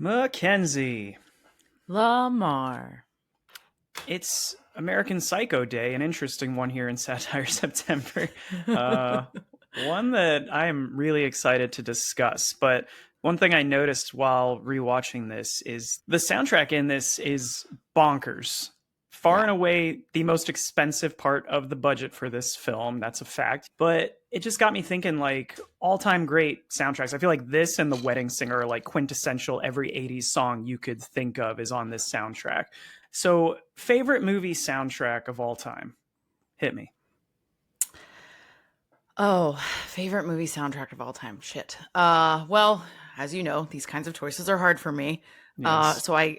Mackenzie. Lemar. It's American Psycho Day, an interesting one here in Satires September. One that I am really excited to discuss. But one thing I noticed while rewatching this is the soundtrack in this is bonkers. Far and away the most expensive part of the budget for this film. That's a fact. But it just got me thinking, like, all-time great soundtracks. I feel like this and The Wedding Singer are like quintessential. Every 80s song you could think of is on this soundtrack. So, favorite movie soundtrack of all time? Hit me. Oh, favorite movie soundtrack of all time. Shit. Well, as you know, these kinds of choices are hard for me. Yes. So I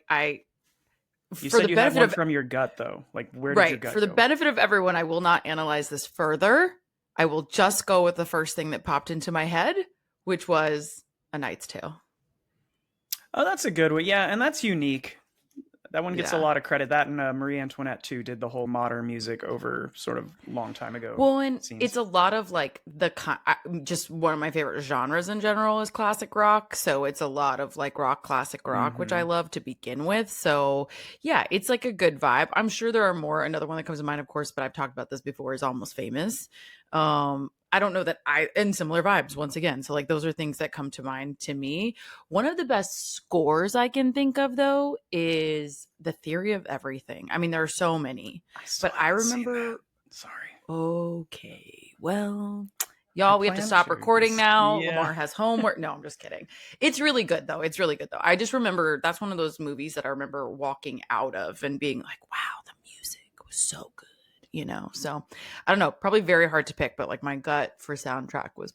You for said the you had benefit one of from your gut, though. Like, where did your right, gut for the go? benefit of everyone, I will not analyze this further. I will just go with the first thing that popped into my head, which was A Knight's Tale. Oh, that's a good one. Yeah, and that's unique. That one gets a Yeah. lot of credit. That and Marie Antoinette, too, did the whole modern music over sort of long time ago. Well, and seems. it's a lot of like just one of my favorite genres in general is classic rock. So it's a lot of like classic rock, which I love to begin with. So yeah, it's like a good vibe. I'm sure there are more. Another one that comes to mind, of course, but I've talked about this before, is Almost Famous. I don't know that and similar vibes once again. So like those are things that come to mind to me. One of the best scores I can think of though is The Theory of Everything. I mean, there are so many, but I remember. Sorry. Okay, well, y'all, we have to stop recording now. Yeah. Lemar has homework. No, I'm just kidding. It's really good though. It's really good though. I just remember that's one of those movies that I remember walking out of and being like, wow, the music was so good. You know, so I don't know, probably very hard to pick, but like my gut for soundtrack was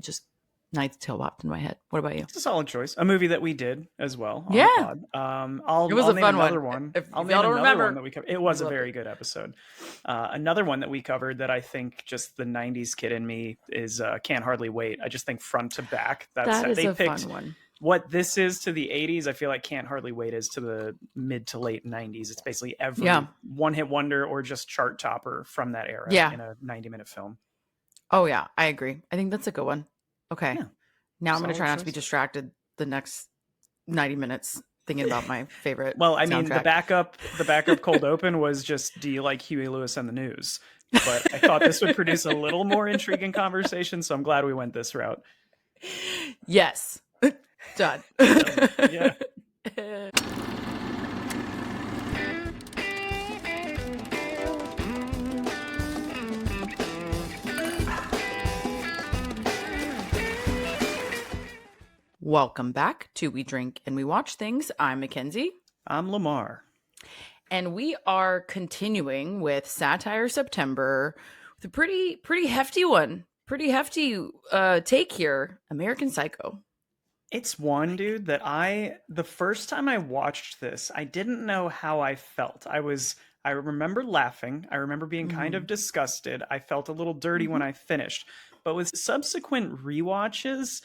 just Knight's Tale popped in my head. What about you? It's a solid choice. A movie that we did as well. Yeah. It was a fun one. If y'all don't remember, one that we covered. It was a very good episode. Another one that we covered that I think just the 90s kid in me is Can't Hardly Wait. I just think front to back. That is a fun one. What this is to the 80s, I feel like Can't Hardly Wait is to the mid to late 90s. It's basically every one-hit wonder or just chart topper from that era in a 90-minute film. Oh, yeah, I agree. I think that's a good one. Okay. Yeah. Now I'm going to try not to be distracted the next 90 minutes thinking about my favorite Well, I mean, soundtrack. the backup cold open was just, do you like Huey Lewis and the News? But I thought this would produce a little more intriguing conversation, so I'm glad we went this route. Yes. Done. Yeah. Welcome back to We Drink and We Watch Things. I'm Mackenzie. I'm Lemar. And we are continuing with Satire September with a pretty hefty one. Pretty hefty take here. American Psycho. It's one, dude, that the first time I watched this, I didn't know how I felt. I remember laughing. I remember being kind of disgusted. I felt a little dirty when I finished. But with subsequent rewatches,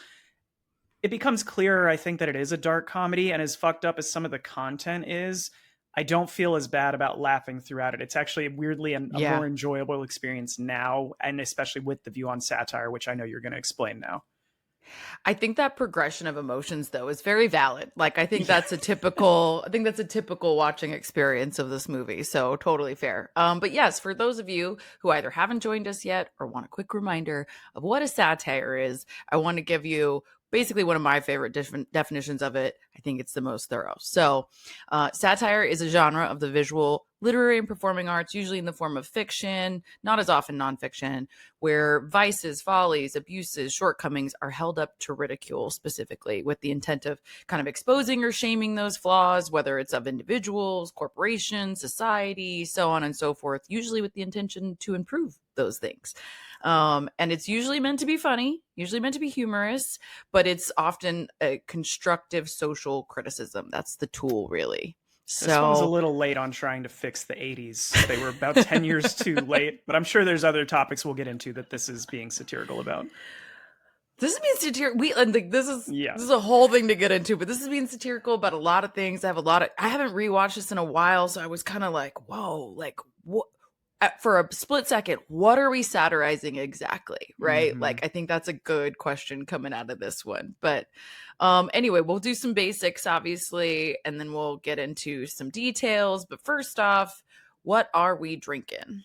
it becomes clearer, I think, that it is a dark comedy, and as fucked up as some of the content is, I don't feel as bad about laughing throughout it. It's actually weirdly a more enjoyable experience now, and especially with the view on satire, which I know you're going to explain now. I think that progression of emotions though is very valid. Like I think that's a typical watching experience of this movie. So totally fair. But yes, for those of you who either haven't joined us yet or want a quick reminder of what a satire is, I want to give you basically one of my favorite definitions of it. I think it's the most thorough. So satire is a genre of the visual, literary, and performing arts, usually in the form of fiction, not as often nonfiction, where vices, follies, abuses, shortcomings are held up to ridicule specifically with the intent of kind of exposing or shaming those flaws, whether it's of individuals, corporations, society, so on and so forth, usually with the intention to improve those things. And it's usually meant to be funny, usually meant to be humorous, but it's often a constructive social criticism. That's the tool, really. This one's a little late on trying to fix the 80s. They were about 10 years too late, but I'm sure there's other topics we'll get into that this is being satirical about. This is being satirical. This is a whole thing to get into, but this is being satirical about a lot of things. I haven't rewatched this in a while, so I was kind of like, whoa, like for a split second, what are we satirizing exactly? Right. Mm-hmm. Like, I think that's a good question coming out of this one. But anyway, we'll do some basics, obviously, and then we'll get into some details. But first off, what are we drinking?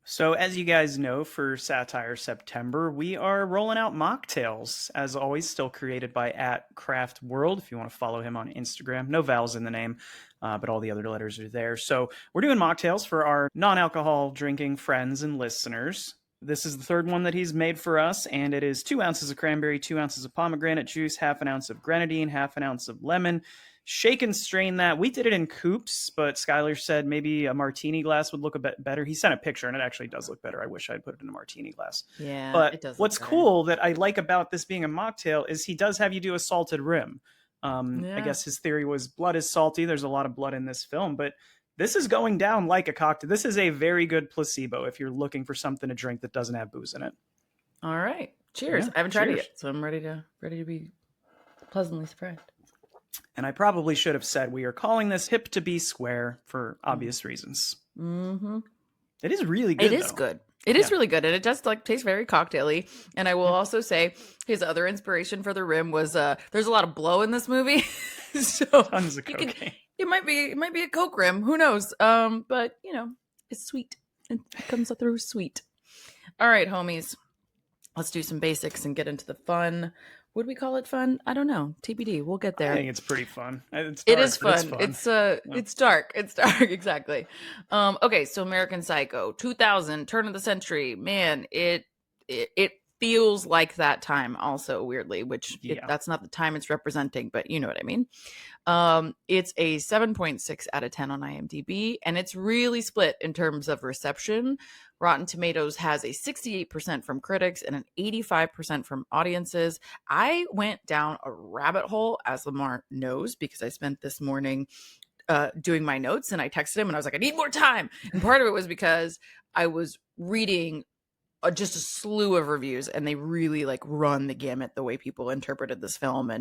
So, as you guys know, for Satire September, we are rolling out mocktails, as always, still created by @craftworld. If you want to follow him on Instagram, no vowels in the name, but all the other letters are there. So, we're doing mocktails for our non-alcohol drinking friends and listeners. This is the third one that he's made for us, and it is 2 ounces of cranberry, 2 ounces of pomegranate juice, half an ounce of grenadine, half an ounce of lemon. Shake and strain that. We did it in coupes, but Skylar said maybe a martini glass would look a bit better. He sent a picture, and it actually does look better. I wish I'd put it in a martini glass. Yeah, but it does. What's cool that I like about this being a mocktail is he does have you do a salted rim. I guess his theory was blood is salty. There's a lot of blood in this film, but this is going down like a cocktail. This is a very good placebo if you're looking for something to drink that doesn't have booze in it. All right. Cheers. Yeah, I haven't tried it cheers. yet, so I'm ready to be pleasantly surprised. And I probably should have said we are calling this hip to be square for obvious reasons. Mm-hmm. It is really good. It is good. It is really good, and it does like taste very cocktaily. And I will also say his other inspiration for the rim was there's a lot of blow in this movie, so Tons of cocaine. It might be a Coke rim. Who knows? But you know, it's sweet. It comes through sweet. All right, homies. Let's do some basics and get into the fun. Would we call it fun? I don't know. TBD. We'll get there. I think it's pretty fun. It's dark, it is fun. It's dark. It's dark. Exactly. Okay. So American Psycho, 2000, turn of the century. Man, it feels like that time also weirdly, which that's not the time it's representing, but you know what I mean? It's a 7.6 out of 10 on IMDb, and it's really split in terms of reception. Rotten Tomatoes has a 68% from critics and an 85% from audiences. I went down a rabbit hole, as Lemar knows, because I spent this morning doing my notes, and I texted him and I was like, I need more time. And part of it was because I was reading just a slew of reviews, and they really like run the gamut the way people interpreted this film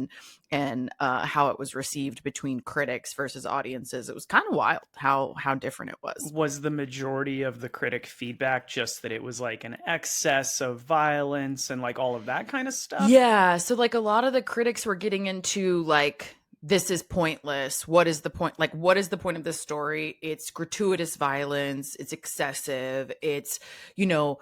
and how it was received between critics versus audiences. It was kind of wild how different it was. Was the majority of the critic feedback just that it was like an excess of violence and like all of that kind of stuff? Yeah, so like a lot of the critics were getting into like, this is pointless. What is the point? Like, what is the point of this story? It's gratuitous violence. It's excessive. It's, you know,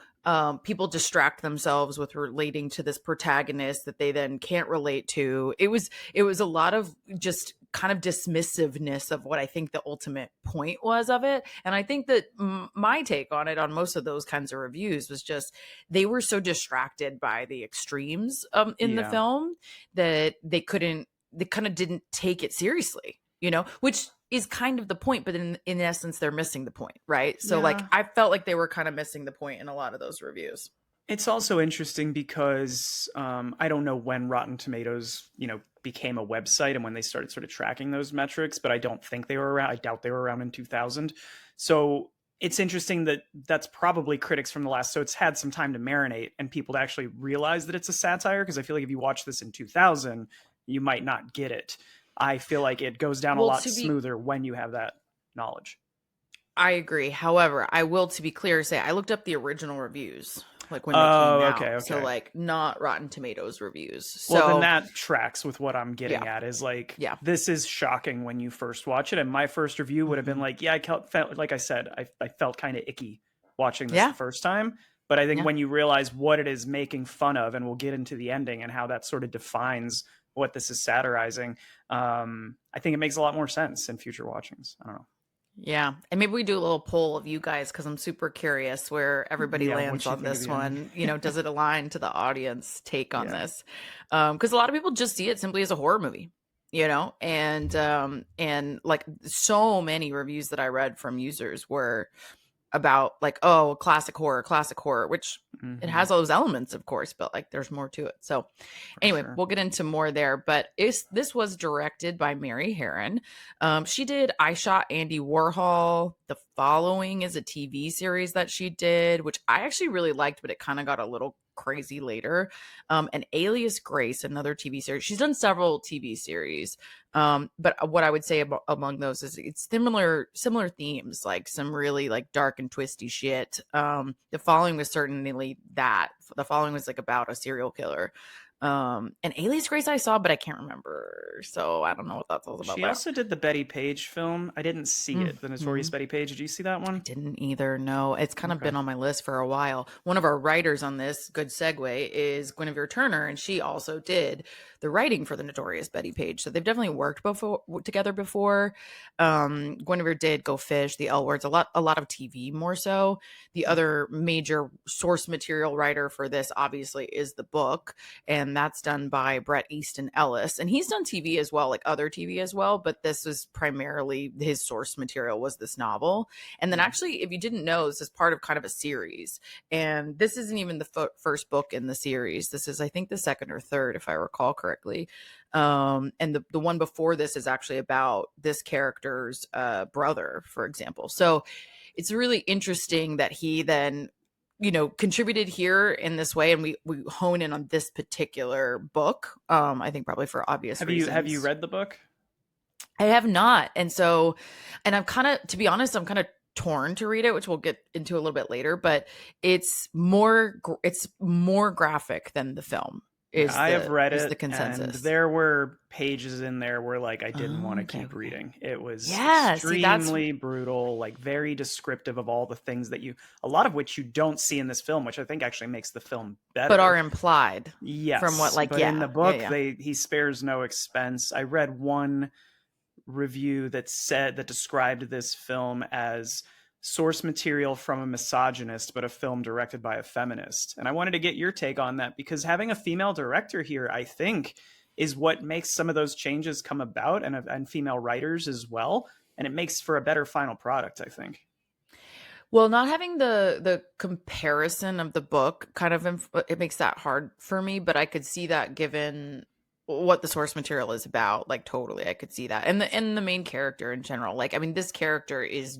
people distract themselves with relating to this protagonist that they then can't relate to. It was a lot of just kind of dismissiveness of what I think the ultimate point was of it. And I think that my take on it, on most of those kinds of reviews, was just they were so distracted by the extremes in the film that they kind of didn't take it seriously, you know, which is kind of the point, but in essence, they're missing the point, right? So like, I felt like they were kind of missing the point in a lot of those reviews. It's also interesting because I don't know when Rotten Tomatoes, you know, became a website and when they started sort of tracking those metrics, but I don't think they were around. I doubt they were around in 2000. So it's interesting that that's probably critics from the last. So it's had some time to marinate and people to actually realize that it's a satire. Because I feel like if you watch this in 2000, you might not get it. I feel like it goes down a lot smoother when you have that knowledge. I agree. However, I will, to be clear, say I looked up the original reviews, like when they came out. Okay. So like not Rotten Tomatoes reviews. So well, then that tracks with what I'm getting at is like, this is shocking when you first watch it. And my first review would have been like, I felt, like I said, I felt kind of icky watching this the first time. But I think when you realize what it is making fun of, and we'll get into the ending and how that sort of defines what this is satirizing, I think it makes a lot more sense in future watchings. I don't know. Yeah. And maybe we do a little poll of you guys, because I'm super curious where everybody lands on this one. You know, does it align to the audience take on this? Because a lot of people just see it simply as a horror movie, you know, and like so many reviews that I read from users were about like, oh, classic horror, which it has all those elements, of course, but like there's more to it. So anyway, we'll get into more there. But this was directed by Mary Harron. She did I Shot Andy Warhol. The Following is a TV series that she did, which I actually really liked, but it kind of got a little crazy later. And Alias Grace, another TV series. She's done several TV series. But what I would say among those is it's similar themes, like some really like dark and twisty shit. The Following was certainly that. The Following was like about a serial killer. And Alias Grace I saw, but I can't remember. So I don't know what that's all about. She also did the Betty Page film. I didn't see it, the Notorious Mm-hmm. Betty Page. Did you see that one? Didn't either. No, it's kind of Okay. been on my list for a while. One of our writers on this, good segue, is Guinevere Turner, and she also did the writing for the Notorious Betty Page. So they've definitely worked together before. Guinevere did Go Fish, The L Words, a lot of TV more so. The other major source material writer for this, obviously, is the book, and that's done by Bret Easton Ellis, and he's done TV as well, like other TV as well. But this was primarily his source material was this novel. And then actually, if you didn't know, this is part of kind of a series. And this isn't even the first book in the series. This is, I think, the second or third, if I recall correctly. And the one before this is actually about this character's brother, for example. So it's really interesting that he then, contributed here in this way. And we hone in on this particular book. I think probably for obvious reasons. Have you read the book? I have not. And so, and I'm kind of, to be honest, I'm kind of torn to read it, which we'll get into a little bit later, but it's more graphic than the film. I have read it, the consensus. and there were pages in there where like I didn't want to keep reading. It was extremely brutal, like very descriptive of all the things that a lot of which you don't see in this film, which I think actually makes the film better. But are implied. Yes. From what, like, in the book, yeah. he spares no expense. I read one review that described this film as source material from a misogynist, but a film directed by a feminist. And I wanted to get your take on that, because having a female director here, I think, is what makes some of those changes come about, and female writers as well. And it makes for a better final product, I think. Well, not having the comparison of the book kind of, it makes that hard for me, but I could see that given what the source material is about. Like, totally, I could see that. And the main character in general, like, I mean, this character is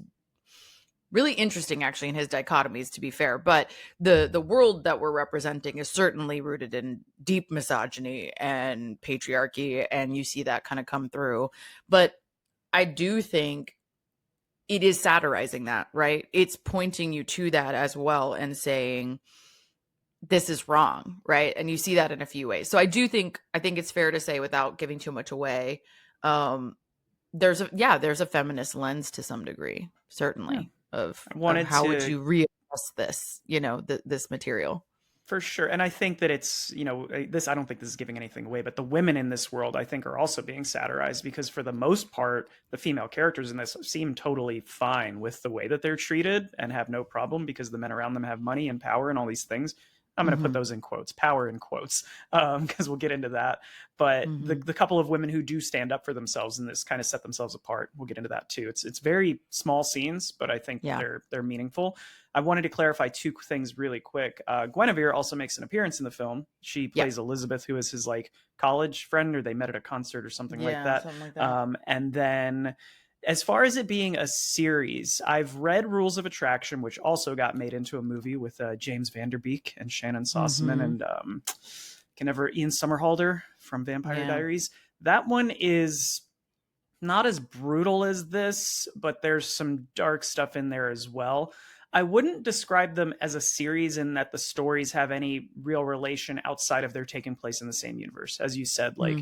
really interesting actually in his dichotomies, to be fair, but the world that we're representing is certainly rooted in deep misogyny and patriarchy, and you see that kind of come through. But I do think it is satirizing that, right? It's pointing you to that as well and saying this is wrong, right? And you see that in a few ways. So I think it's fair to say, without giving too much away, there's a feminist lens to some degree, certainly. Yeah. Of how would you readdress this, this material? For sure. And I think that it's, I don't think this is giving anything away, but the women in this world, I think, are also being satirized, because for the most part, the female characters in this seem totally fine with the way that they're treated and have no problem, because the men around them have money and power and all these things. I'm going to put those in quotes, power in quotes, because we'll get into that. But the couple of women who do stand up for themselves in this kind of set themselves apart. We'll get into that too. It's very small scenes, but I think they're meaningful. I wanted to clarify two things really quick. Guinevere also makes an appearance in the film. She plays Elizabeth, who is his like college friend, or they met at a concert or something like that. Something like that. And then, as far as it being a series, I've read Rules of Attraction, which also got made into a movie with James Van Der Beek and Shannon Sossaman and Ian Somerhalder from Vampire Diaries. That one is not as brutal as this, but there's some dark stuff in there as well. I wouldn't describe them as a series in that the stories have any real relation outside of their taking place in the same universe. As you said, like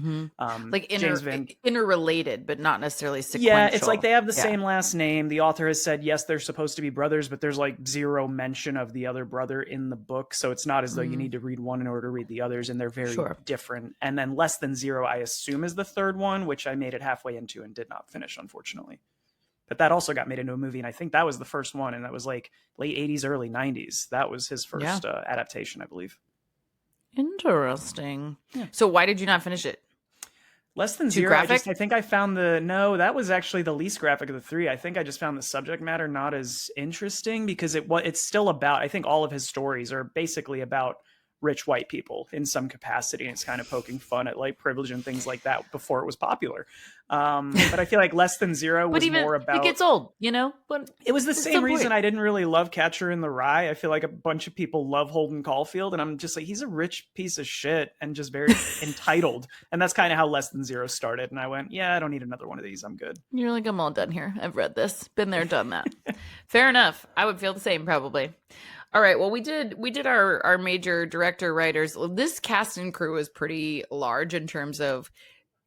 interrelated, but not necessarily sequential. Yeah, it's like they have the same last name. The author has said, yes, they're supposed to be brothers, but there's like zero mention of the other brother in the book. So it's not as though you need to read one in order to read the others, and they're very different. And then Less Than Zero, I assume, is the third one, which I made it halfway into and did not finish, unfortunately. But that also got made into a movie, and I think that was the first one, and that was like late 80s, early 90s. That was his first adaptation, I believe. Interesting. Yeah. So why did you not finish it? Less Than Zero, I think I found that was actually the least graphic of the three. I think I just found the subject matter not as interesting, because it's still about, I think all of his stories are basically about rich white people in some capacity, and it's kind of poking fun at like privilege and things like that before it was popular. But I feel like Less Than Zero was more about, it gets old, you know, but it was the same reason I didn't really love Catcher in the Rye. I feel like a bunch of people love Holden Caulfield, and I'm just like, he's a rich piece of shit and just very entitled. And that's kind of how Less Than Zero started. And I went, yeah, I don't need another one of these. I'm good. You're like, I'm all done here. I've read this, been there, done that. Fair enough. I would feel the same probably. All right. Well, we did our major director writers. This cast and crew is pretty large in terms of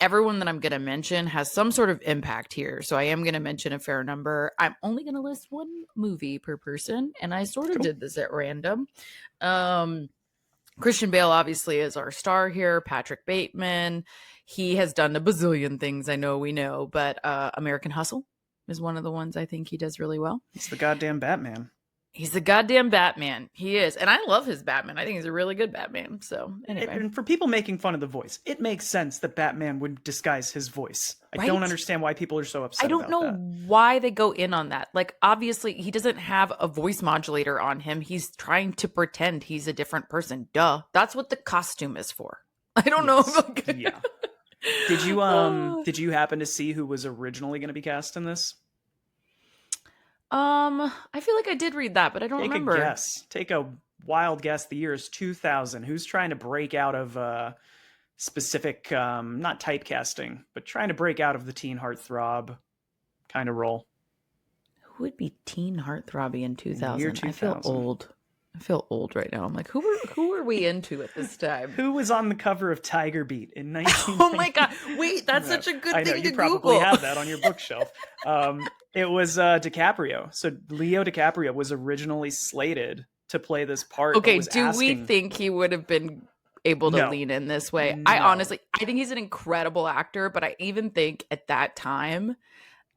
everyone that I'm going to mention has some sort of impact here. So I am going to mention a fair number. I'm only going to list one movie per person, and I sort of did this at random. Christian Bale obviously is our star here. Patrick Bateman. He has done a bazillion things, I know we know, but American Hustle is one of the ones I think he does really well. He's the goddamn Batman. He's the goddamn Batman. He is. And I love his Batman. I think he's a really good Batman. So anyway. And for people making fun of the voice, it makes sense that Batman would disguise his voice. I don't understand why people are so upset about that. I don't know why they go in on that. Like, obviously, he doesn't have a voice modulator on him. He's trying to pretend he's a different person. Duh. That's what the costume is for. I don't know. Yeah. Did you happen to see who was originally going to be cast in this? I feel like I did read that, but I don't remember. Take a guess. Take a wild guess. The year is 2000. Who's trying to break out of specific, not typecasting, but trying to break out of the teen heartthrob kind of role? Who would be teen heartthrobby in 2000? Year 2000. I feel old. I feel old right now. I'm like, who were we into at this time? Who was on the cover of Tiger Beat in 1990? Oh my god! Wait, that's such a good thing to Google. You probably have that on your bookshelf. It was DiCaprio. So Leo DiCaprio was originally slated to play this part. Okay, we think he would have been able to lean in this way? No. I think he's an incredible actor, but I even think at that time,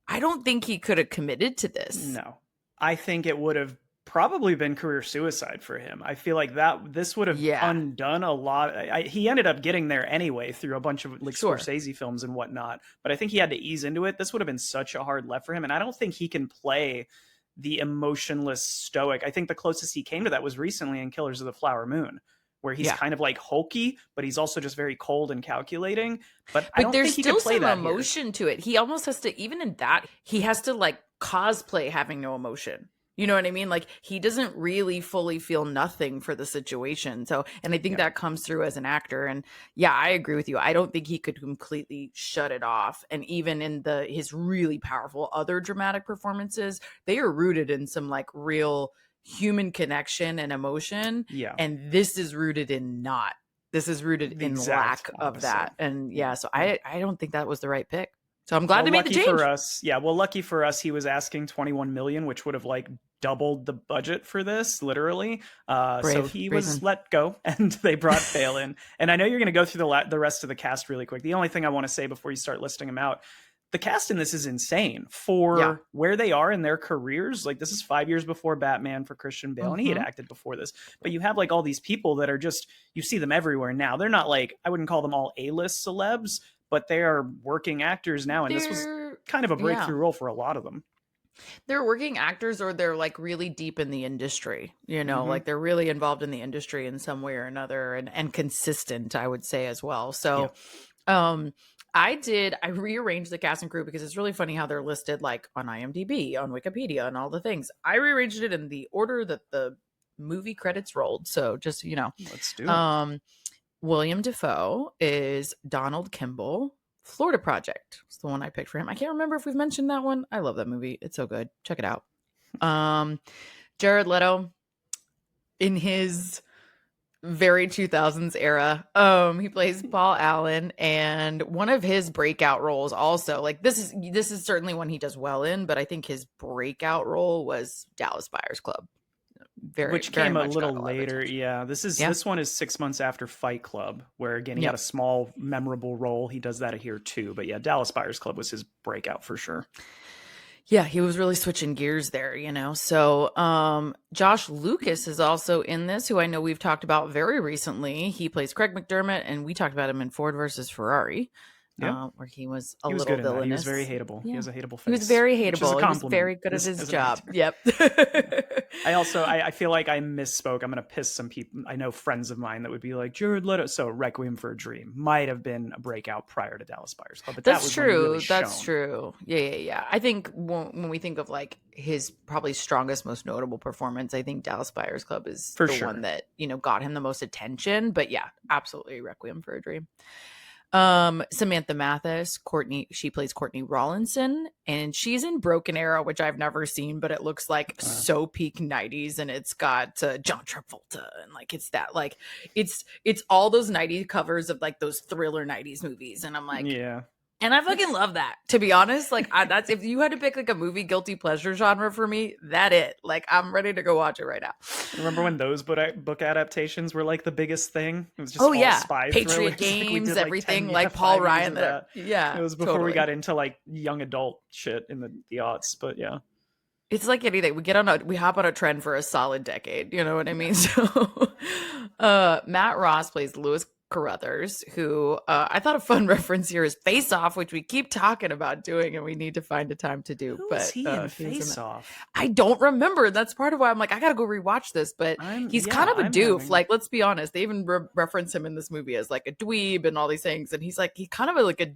I don't think he could have committed to this. No, I think it would have probably been career suicide for him. I feel like this would have undone a lot. He ended up getting there anyway through a bunch of like Scorsese films and whatnot, but I think he had to ease into it. This would have been such a hard left for him, and I don't think he can play the emotionless stoic. I think the closest he came to that was recently in Killers of the Flower Moon, where he's kind of like hulky, but he's also just very cold and calculating. But I don't there's think he can play still some that emotion to it. He almost has to, even in that, he has to like cosplay having no emotion. You know what I mean? Like, he doesn't really fully feel nothing for the situation. So, and I think that comes through as an actor. And yeah, I agree with you. I don't think he could completely shut it off. And even in his really powerful other dramatic performances, they are rooted in some like real human connection and emotion. Yeah. And this is rooted in not. This is rooted in lack of that. And so I don't think that was the right pick. So I'm glad they made the change. For us, lucky for us, he was asking $21 million, which would have like doubled the budget for this, literally. So he was let go, and they brought Bale in. And I know you're going to go through the rest of the cast really quick. The only thing I want to say before you start listing them out, the cast in this is insane for where they are in their careers. Like, this is 5 years before Batman for Christian Bale, and he had acted before this. But you have like all these people that are just, you see them everywhere now. They're not like, I wouldn't call them all A-list celebs, but they are working actors now, and this was kind of a breakthrough role for a lot of them. They're working actors, or they're like really deep in the industry, you know, like they're really involved in the industry in some way or another, and consistent, I would say, as well. So I rearranged the cast and crew because it's really funny how they're listed like on IMDb, on Wikipedia, and all the things. I rearranged it in the order that the movie credits rolled. So just, you know, let's do it. William Dafoe is Donald Kimball. Florida Project. It's the one I picked for him. I can't remember if we've mentioned that one. I love that movie. It's so good. Check it out. Jared Leto in his very 2000s era. He plays Paul Allen, and one of his breakout roles also, like this is certainly one he does well in, but I think his breakout role was Dallas Buyers Club. Which came a little later. This one is 6 months after Fight Club, where again he had a small memorable role. He does that here too, but Dallas Buyers Club was his breakout for sure. Yeah, he was really switching gears there, you know. So Josh Lucas is also in this, who I know we've talked about very recently. He plays Craig McDermott, and we talked about him in Ford versus Ferrari. Where he was a little villainous. He was very hateable. He has a hateable face. He was very hateable. He was very good at his job. Yep. I feel like I misspoke. I'm going to piss some people. I know friends of mine that would be like, Jared Leto. So Requiem for a Dream might have been a breakout prior to Dallas Buyers Club, but that That's was when he really true. That's shone. true. Yeah. I think when we think of like his probably strongest, most notable performance, I think Dallas Buyers Club is For the sure. one that, got him the most attention. But yeah, absolutely Requiem for a Dream. Samantha Mathis, Courtney, she plays Courtney Rawlinson, and she's in Broken Arrow, which I've never seen, but it looks like so peak 90s, and it's got John Travolta, and like it's that like it's all those 90s covers of like those thriller 90s movies, and I'm like, yeah. And I fucking love that, to be honest. Like, that's if you had to pick like a movie guilty pleasure genre for me, that it. Like, I'm ready to go watch it right now. Remember when those book adaptations were like the biggest thing? It was just all spy Patriot thrillers. Games, like, everything, like Paul Ryan. Yeah, it was before we got into like young adult shit in the aughts, but yeah. It's like anything. We hop on a trend for a solid decade. You know what I mean? So, Matt Ross plays Lewis Carruthers, who I thought a fun reference here is Face Off, which we keep talking about doing, and we need to find a time to do. Who but is he in Face Off? I don't remember. That's part of why I'm like, I gotta go rewatch this. But he's kind of a doof. Like, let's be honest. They even reference him in this movie as like a dweeb and all these things, and he's kind of like a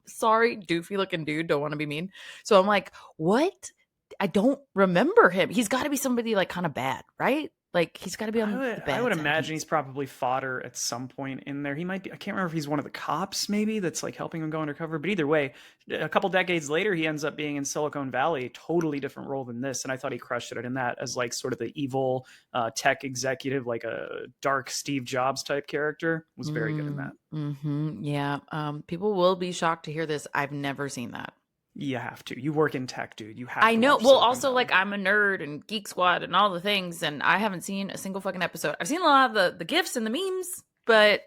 doofy looking dude. Don't want to be mean. So I'm like, what? I don't remember him. He's got to be somebody like kind of bad, right? Like he's got to be on the bad I would side. imagine he's probably fodder at some point in there. He might be. I can't remember if he's one of the cops, maybe that's like helping him go undercover. But either way, a couple decades later, he ends up being in Silicon Valley, totally different role than this. And I thought he crushed it in that as like sort of the evil tech executive, like a dark Steve Jobs type character. Was very good in that. Mm-hmm. Yeah. People will be shocked to hear this. I've never seen that. You have to. You work in tech, dude. You have I to. know. Watch well, Silicon also, Valley. like, I'm a nerd and Geek Squad and all the things, and I haven't seen a single fucking episode. I've seen a lot of the GIFs and the memes, but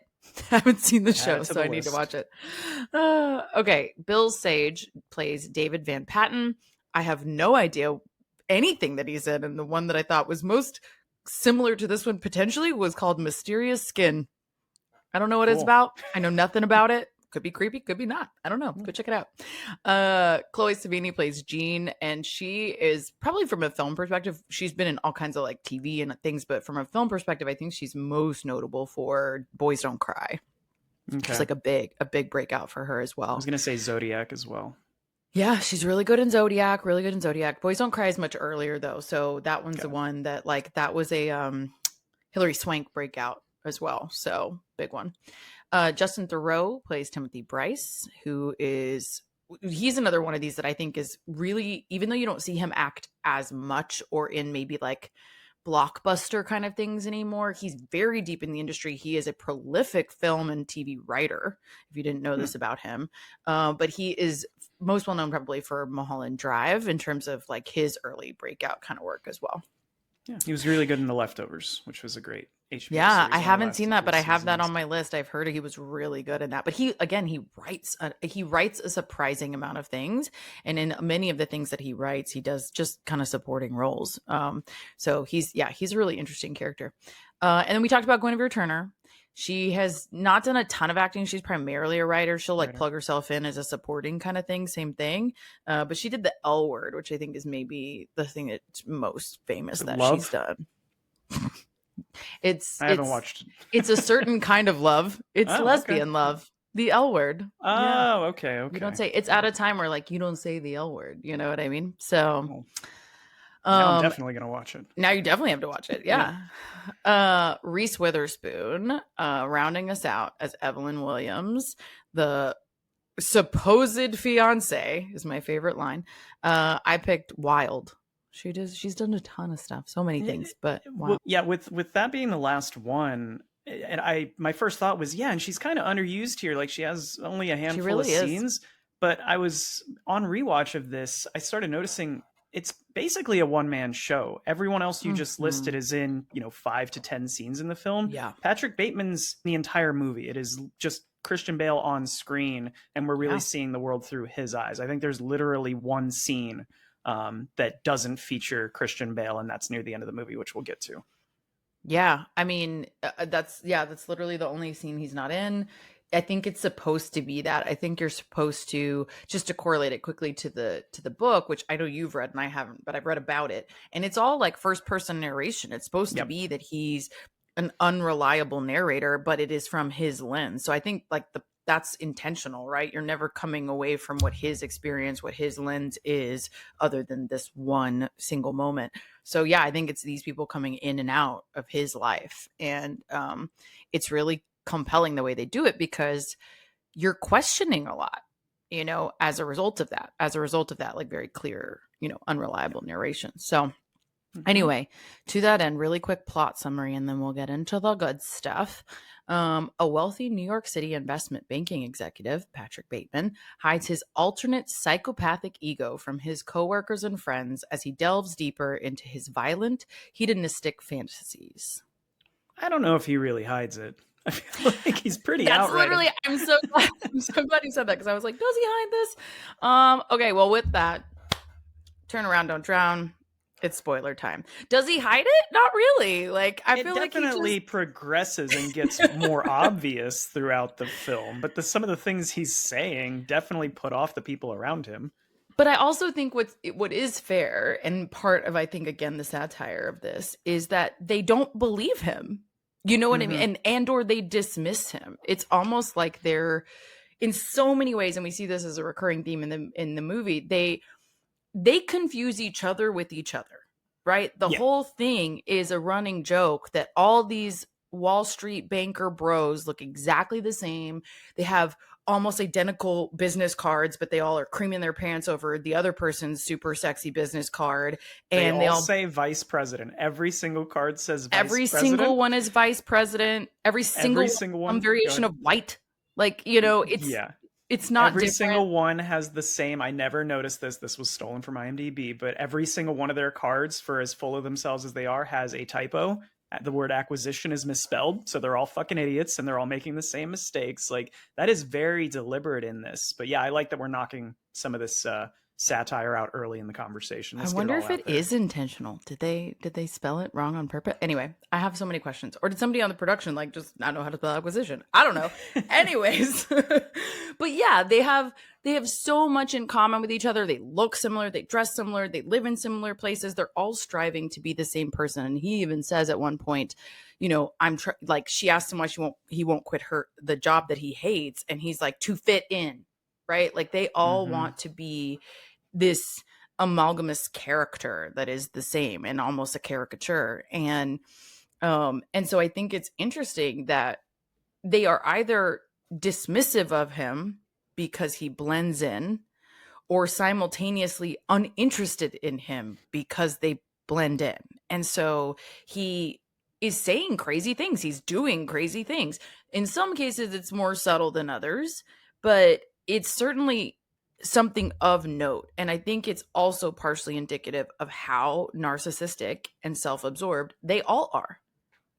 I haven't seen the show, so I need to watch it. Okay. Bill Sage plays David Van Patten. I have no idea anything that he's in, and the one that I thought was most similar to this one potentially was called Mysterious Skin. I don't know what it's about. I know nothing about it. Could be creepy, could be not. I don't know. Go check it out. Chloe Savini plays Jean, and she is probably from a film perspective. She's been in all kinds of like TV and things, but from a film perspective, I think she's most notable for Boys Don't Cry. Okay. It's like a big breakout for her as well. I was gonna say Zodiac as well. Yeah, she's really good in Zodiac. Really good in Zodiac. Boys Don't Cry is much earlier though, so that one's the one that like that was a Hilary Swank breakout as well. So big one. Justin Theroux plays Timothy Bryce, he's another one of these that I think is really, even though you don't see him act as much or in maybe like blockbuster kind of things anymore, he's very deep in the industry. He is a prolific film and TV writer, if you didn't know this about him. But he is most well known probably for Mulholland Drive in terms of like his early breakout kind of work as well. Yeah, he was really good in The Leftovers, which was a great HBO Yeah, series. I haven't seen that, but I have that on my list. I've heard he was really good in that. But he writes a surprising amount of things, and in many of the things that he writes, he does just kind of supporting roles. So he's a really interesting character. And then we talked about Guinevere Turner. She has not done a ton of acting. She's primarily a writer. She'll like plug herself in as a supporting kind of thing. Same thing. But she did the L Word, which I think is maybe the thing that's most famous that she's done. I haven't watched it. It's a certain kind of love. It's lesbian love. The L Word. Oh, okay. You don't say it's at a time where like you don't say the L Word. You know what I mean? So now I'm definitely gonna watch it. Now you definitely have to watch it. Yeah. Reese Witherspoon, rounding us out as Evelyn Williams, the supposed fiance is my favorite line. I picked Wild. She's done a ton of stuff, so many things, but wow. Well, with that being the last one, and my first thought was, and she's kind of underused here. Like she has only a handful of scenes, but I was on rewatch of this. I started noticing it's basically a one-man show. Everyone else you just listed is in 5 to 10 scenes in the film. Yeah, Patrick Bateman's the entire movie. It is just Christian Bale on screen, and we're really seeing the world through his eyes. I think there's literally one scene that doesn't feature Christian Bale, and that's near the end of the movie, which we'll get to. Yeah, I mean, that's literally the only scene he's not in. I think it's supposed to be that. I think you're supposed to, just to correlate it quickly to the book, which I know you've read and I haven't, but I've read about it. And it's all like first person narration. It's supposed to Yep. be that he's an unreliable narrator, but it is from his lens. So I think like that's intentional, right? You're never coming away from what his experience, what his lens is, other than this one single moment. So yeah, I think it's these people coming in and out of his life. And it's really compelling the way they do it, because you're questioning a lot, as a result of that, like very clear, unreliable narration. So anyway, to that end, really quick plot summary, and then we'll get into the good stuff. A wealthy New York City investment banking executive, Patrick Bateman, hides his alternate psychopathic ego from his coworkers and friends as he delves deeper into his violent, hedonistic fantasies. I don't know if he really hides it. I feel like he's pretty That's outright. literally, I'm so glad you said that, because I was like, does he hide this? Okay, well, with that, turn around, don't drown. It's spoiler time. Does he hide it? Not really. Like, I feel like he definitely just progresses and gets more obvious throughout the film, but some of the things he's saying definitely put off the people around him. But I also think what is fair, and part of, I think, again, the satire of this, is that they don't believe him. You know what I mean? And or they dismiss him. It's almost like they're, in so many ways, and we see this as a recurring theme in the movie, they confuse each other with each other, right? The whole thing is a running joke that all these Wall Street banker bros look exactly the same. They have almost identical business cards, but they all are creaming their pants over the other person's super sexy business card. And they all say vice president. Every single card says vice every president. single one is vice president. Every single one variation of white. Like, it's not every different. single one has the same. I never noticed this was stolen from IMDb, but every single one of their cards, for as full of themselves as they are, has a typo. The word acquisition is misspelled, so they're all fucking idiots and they're all making the same mistakes. Like, that is very deliberate in this. But yeah, I like that we're knocking some of this satire out early in the conversation. I wonder if it is intentional. Did they spell it wrong on purpose? Anyway, I have so many questions. Or did somebody on the production just not know how to spell acquisition? I don't know. Anyways, but yeah, they have so much in common with each other. They look similar, they dress similar, they live in similar places. They're all striving to be the same person. And he even says at one point, she asked him why he won't quit the job that he hates, and he's like, to fit in, right? Like, they all want to be this amalgamous character that is the same and almost a caricature. And so I think it's interesting that they are either dismissive of him because he blends in, or simultaneously uninterested in him because they blend in. And so he is saying crazy things. He's doing crazy things. In some cases, it's more subtle than others, but it's certainly something of note. And I think it's also partially indicative of how narcissistic and self-absorbed they all are.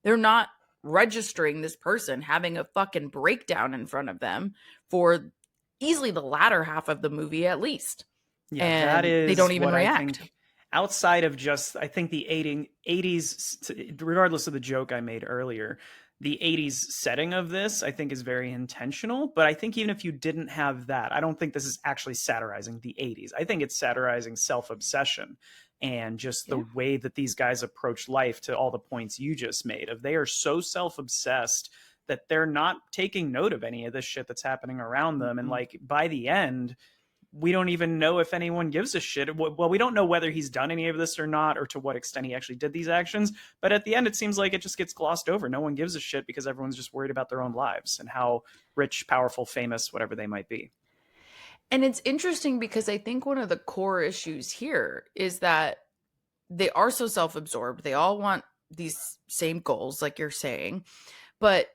They're not registering this person having a fucking breakdown in front of them for easily the latter half of the movie, at least. Yeah, and that is they don't even what react. I think, outside of just, I think the 80s, regardless of the joke I made earlier, the 80s setting of this, I think, is very intentional. But I think even if you didn't have that, I don't think this is actually satirizing the 80s. I think it's satirizing self-obsession and just the way that these guys approach life, to all the points you just made, of they are so self-obsessed that they're not taking note of any of this shit that's happening around them. And like, by the end, we don't even know if anyone gives a shit. Well, we don't know whether he's done any of this or not, or to what extent he actually did these actions. But at the end, it seems like it just gets glossed over. No one gives a shit because everyone's just worried about their own lives and how rich, powerful, famous, whatever they might be. And it's interesting because I think one of the core issues here is that they are so self-absorbed. They all want these same goals, like you're saying. But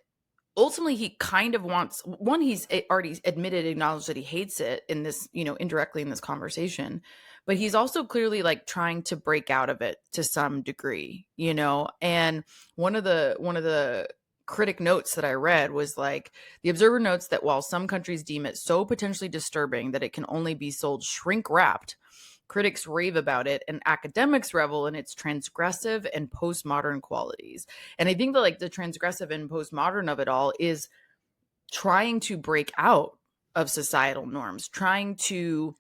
ultimately, he kind of wants one. He's already acknowledged that he hates it in this, indirectly in this conversation, but he's also clearly like trying to break out of it to some degree, and one of the critic notes that I read was like, the observer notes that while some countries deem it so potentially disturbing that it can only be sold shrink wrapped, critics rave about it and academics revel in its transgressive and postmodern qualities. And I think that like the transgressive and postmodern of it all is trying to break out of societal norms, trying to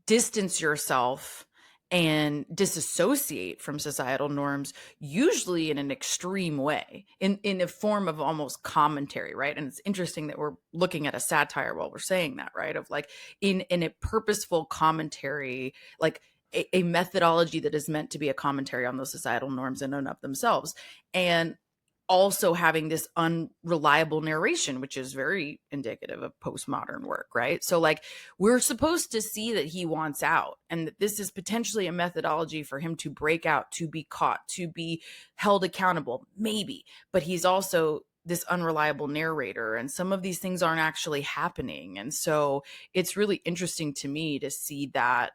distance yourself and disassociate from societal norms, usually in an extreme way, in a form of almost commentary, right? And it's interesting that we're looking at a satire while we're saying that, right? Of like in a purposeful commentary, like a methodology that is meant to be a commentary on those societal norms in and of themselves. And also having this unreliable narration, which is very indicative of postmodern work, right? So like we're supposed to see that he wants out and that this is potentially a methodology for him to break out, to be caught, to be held accountable, maybe. But he's also this unreliable narrator, and some of these things aren't actually happening. And so it's really interesting to me to see that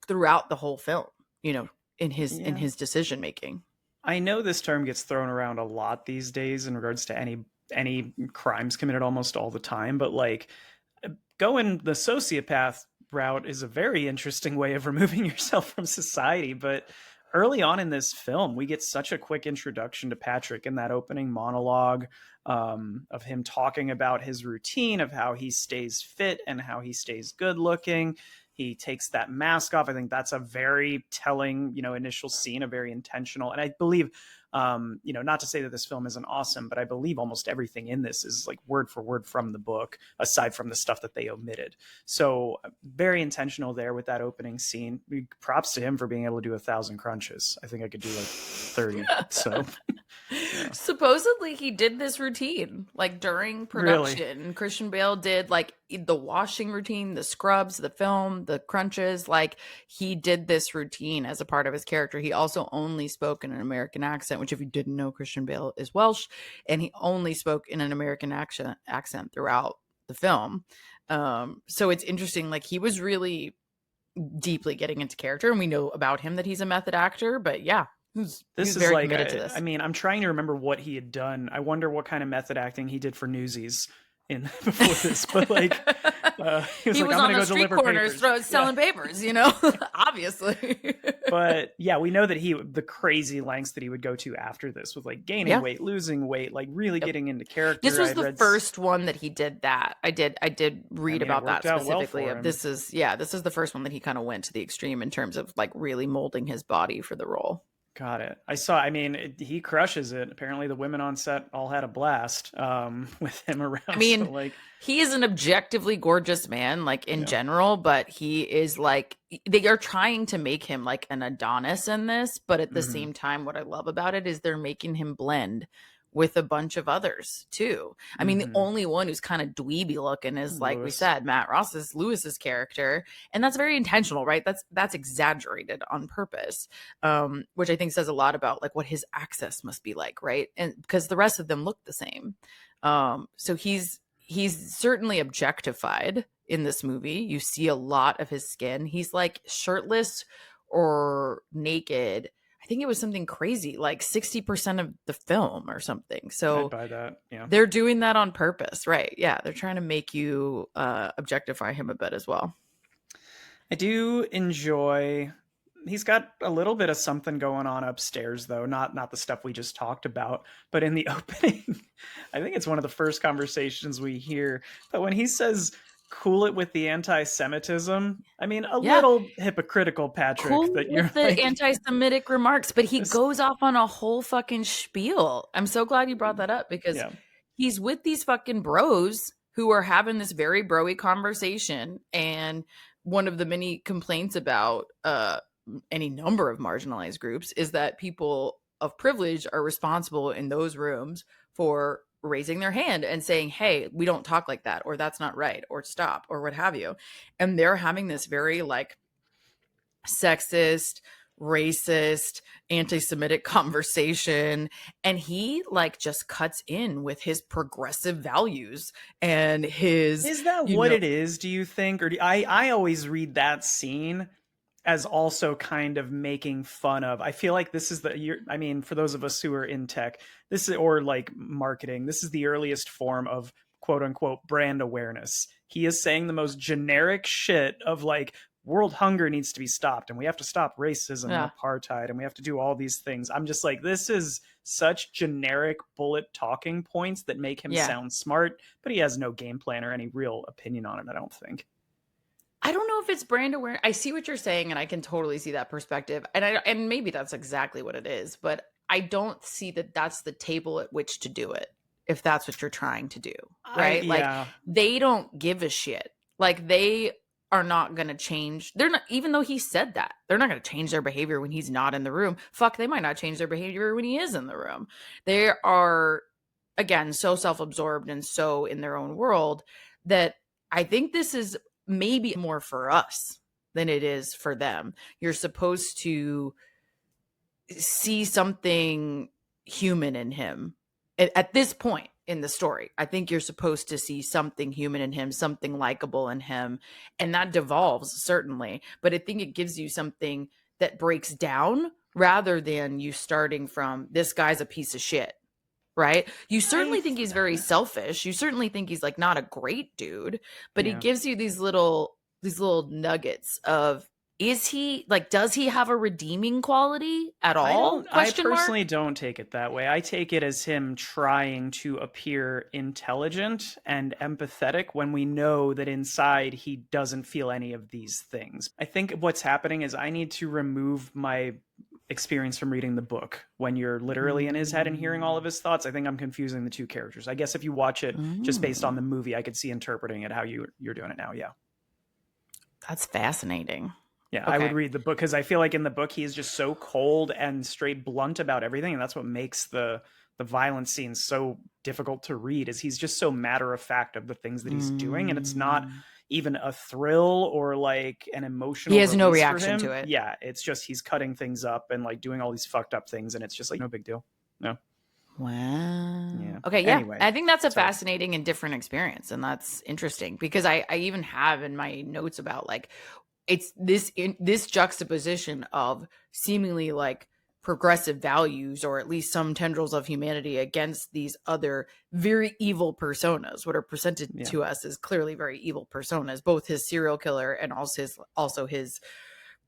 throughout the whole film, you know, in his decision making. I know this term gets thrown around a lot these days in regards to any crimes committed almost all the time, but like going the sociopath route is a very interesting way of removing yourself from society. But early on in this film, we get such a quick introduction to Patrick in that opening monologue, of him talking about his routine, of how he stays fit and how he stays good looking. He takes that mask off. I think that's a very telling, initial scene, a very intentional. And I believe, not to say that this film isn't awesome, but I believe almost everything in this is like word for word from the book, aside from the stuff that they omitted. So very intentional there with that opening scene. Props to him for being able to do 1,000 crunches. I think I could do like 30. So yeah. Supposedly he did this routine like during production. Really? Christian Bale did like the washing routine, the scrubs, the film, the crunches. Like he did this routine as a part of his character. He also only spoke in an American accent, which if you didn't know, Christian Bale is Welsh, and he only spoke in an American accent throughout the film. So it's interesting. Like he was really deeply getting into character, and we know about him that he's a method actor. But yeah, This he's is very like, committed to this. I mean, I'm trying to remember what he had done. I wonder what kind of method acting he did for Newsies in before this, but like, he was he like, was I'm on gonna the go street deliver corners papers. selling papers, obviously. But yeah, we know that the crazy lengths that he would go to after this with like gaining weight, losing weight, like really getting into character. This was the first one that he did that. I did read about that specifically. This is the first one that he kind of went to the extreme in terms of like really molding his body for the role. Got it. He crushes it. Apparently the women on set all had a blast with him around. I mean, so, like, he is an objectively gorgeous man, like in general, but he is like, they are trying to make him like an Adonis in this, but at the same time, what I love about it is they're making him blend with a bunch of others too. I mean, the only one who's kind of dweeby looking is, like we said, Matt Ross's Lewis's character, and that's very intentional, right? That's exaggerated on purpose, which I think says a lot about like what his access must be like, right? And because the rest of them look the same, so he's certainly objectified in this movie. You see a lot of his skin. He's like shirtless or naked. I think it was something crazy, like 60% of the film or something. So I'd buy that. Yeah. they're doing that on purpose, right? Yeah. They're trying to make you objectify him a bit as well. I do enjoy, he's got a little bit of something going on upstairs though, not the stuff we just talked about, but in the opening, I think it's one of the first conversations we hear, but when he says, cool it with the anti-Semitism. I mean, a little hypocritical, Patrick. Cool that you're with the like, anti-Semitic remarks, but he goes off on a whole fucking spiel. I'm so glad you brought that up because he's with these fucking bros who are having this very broy conversation. And one of the many complaints about any number of marginalized groups is that people of privilege are responsible in those rooms for raising their hand and saying, hey, we don't talk like that, or that's not right, or stop, or what have you. And they're having this very like sexist, racist, anti-Semitic conversation. And he like just cuts in with his progressive values and his... Is that what it is, do you think? Or I always read that scene as also kind of making fun of, I feel like this is for those of us who are in tech, or like marketing, this is the earliest form of quote unquote brand awareness. He is saying the most generic shit of like, world hunger needs to be stopped, and we have to stop racism Yeah. and apartheid, and we have to do all these things. I'm just like, this is such generic bullet talking points that make him Yeah. sound smart, but he has no game plan or any real opinion on it, I don't think. I don't know if it's brand awareness. I see what you're saying, and I can totally see that perspective. And maybe that's exactly what it is, but I don't see that that's the table at which to do it, if that's what you're trying to do, right? Like, Yeah. they don't give a shit. Like, they are not going to change. They're not, even though he said that, they're not going to change their behavior when he's not in the room. Fuck, they might not change their behavior when he is in the room. They are, again, so self-absorbed and so in their own world that I think this is maybe more for us than it is for them. You're supposed to see something human in him at this point in the story. I think you're supposed to see something human in him, something likable in him, and that devolves certainly, but I think it gives you something that breaks down rather than you starting from this guy's a piece of shit, right? You certainly think he's very selfish. You certainly think he's like not a great dude, but he gives you these little nuggets of, is he like, does he have a redeeming quality at all? I personally don't take it that way. I take it as him trying to appear intelligent and empathetic when we know that inside he doesn't feel any of these things. I think what's happening is I need to remove my experience from reading the book. When you're literally in his head and hearing all of his thoughts, I think I'm confusing the two characters. I guess if you watch it just based on the movie, I could see interpreting it how you're doing it now. Yeah. That's fascinating. Yeah, okay. I would read the book because I feel like in the book he is just so cold and straight blunt about everything, and that's what makes the violence scenes so difficult to read. Is he's just so matter of fact of the things that he's doing, and it's not even a thrill or like an emotional. He has no reaction to it. Yeah, it's just he's cutting things up and like doing all these fucked up things, and it's just like no big deal. No. Wow. Yeah. Okay. Yeah. Anyway, I think that's a sorry. fascinating and different experience, and that's interesting because I even have in my notes about like, it's this juxtaposition of seemingly like progressive values, or at least some tendrils of humanity, against these other very evil personas. What are presented to us as clearly very evil personas, both his serial killer and also his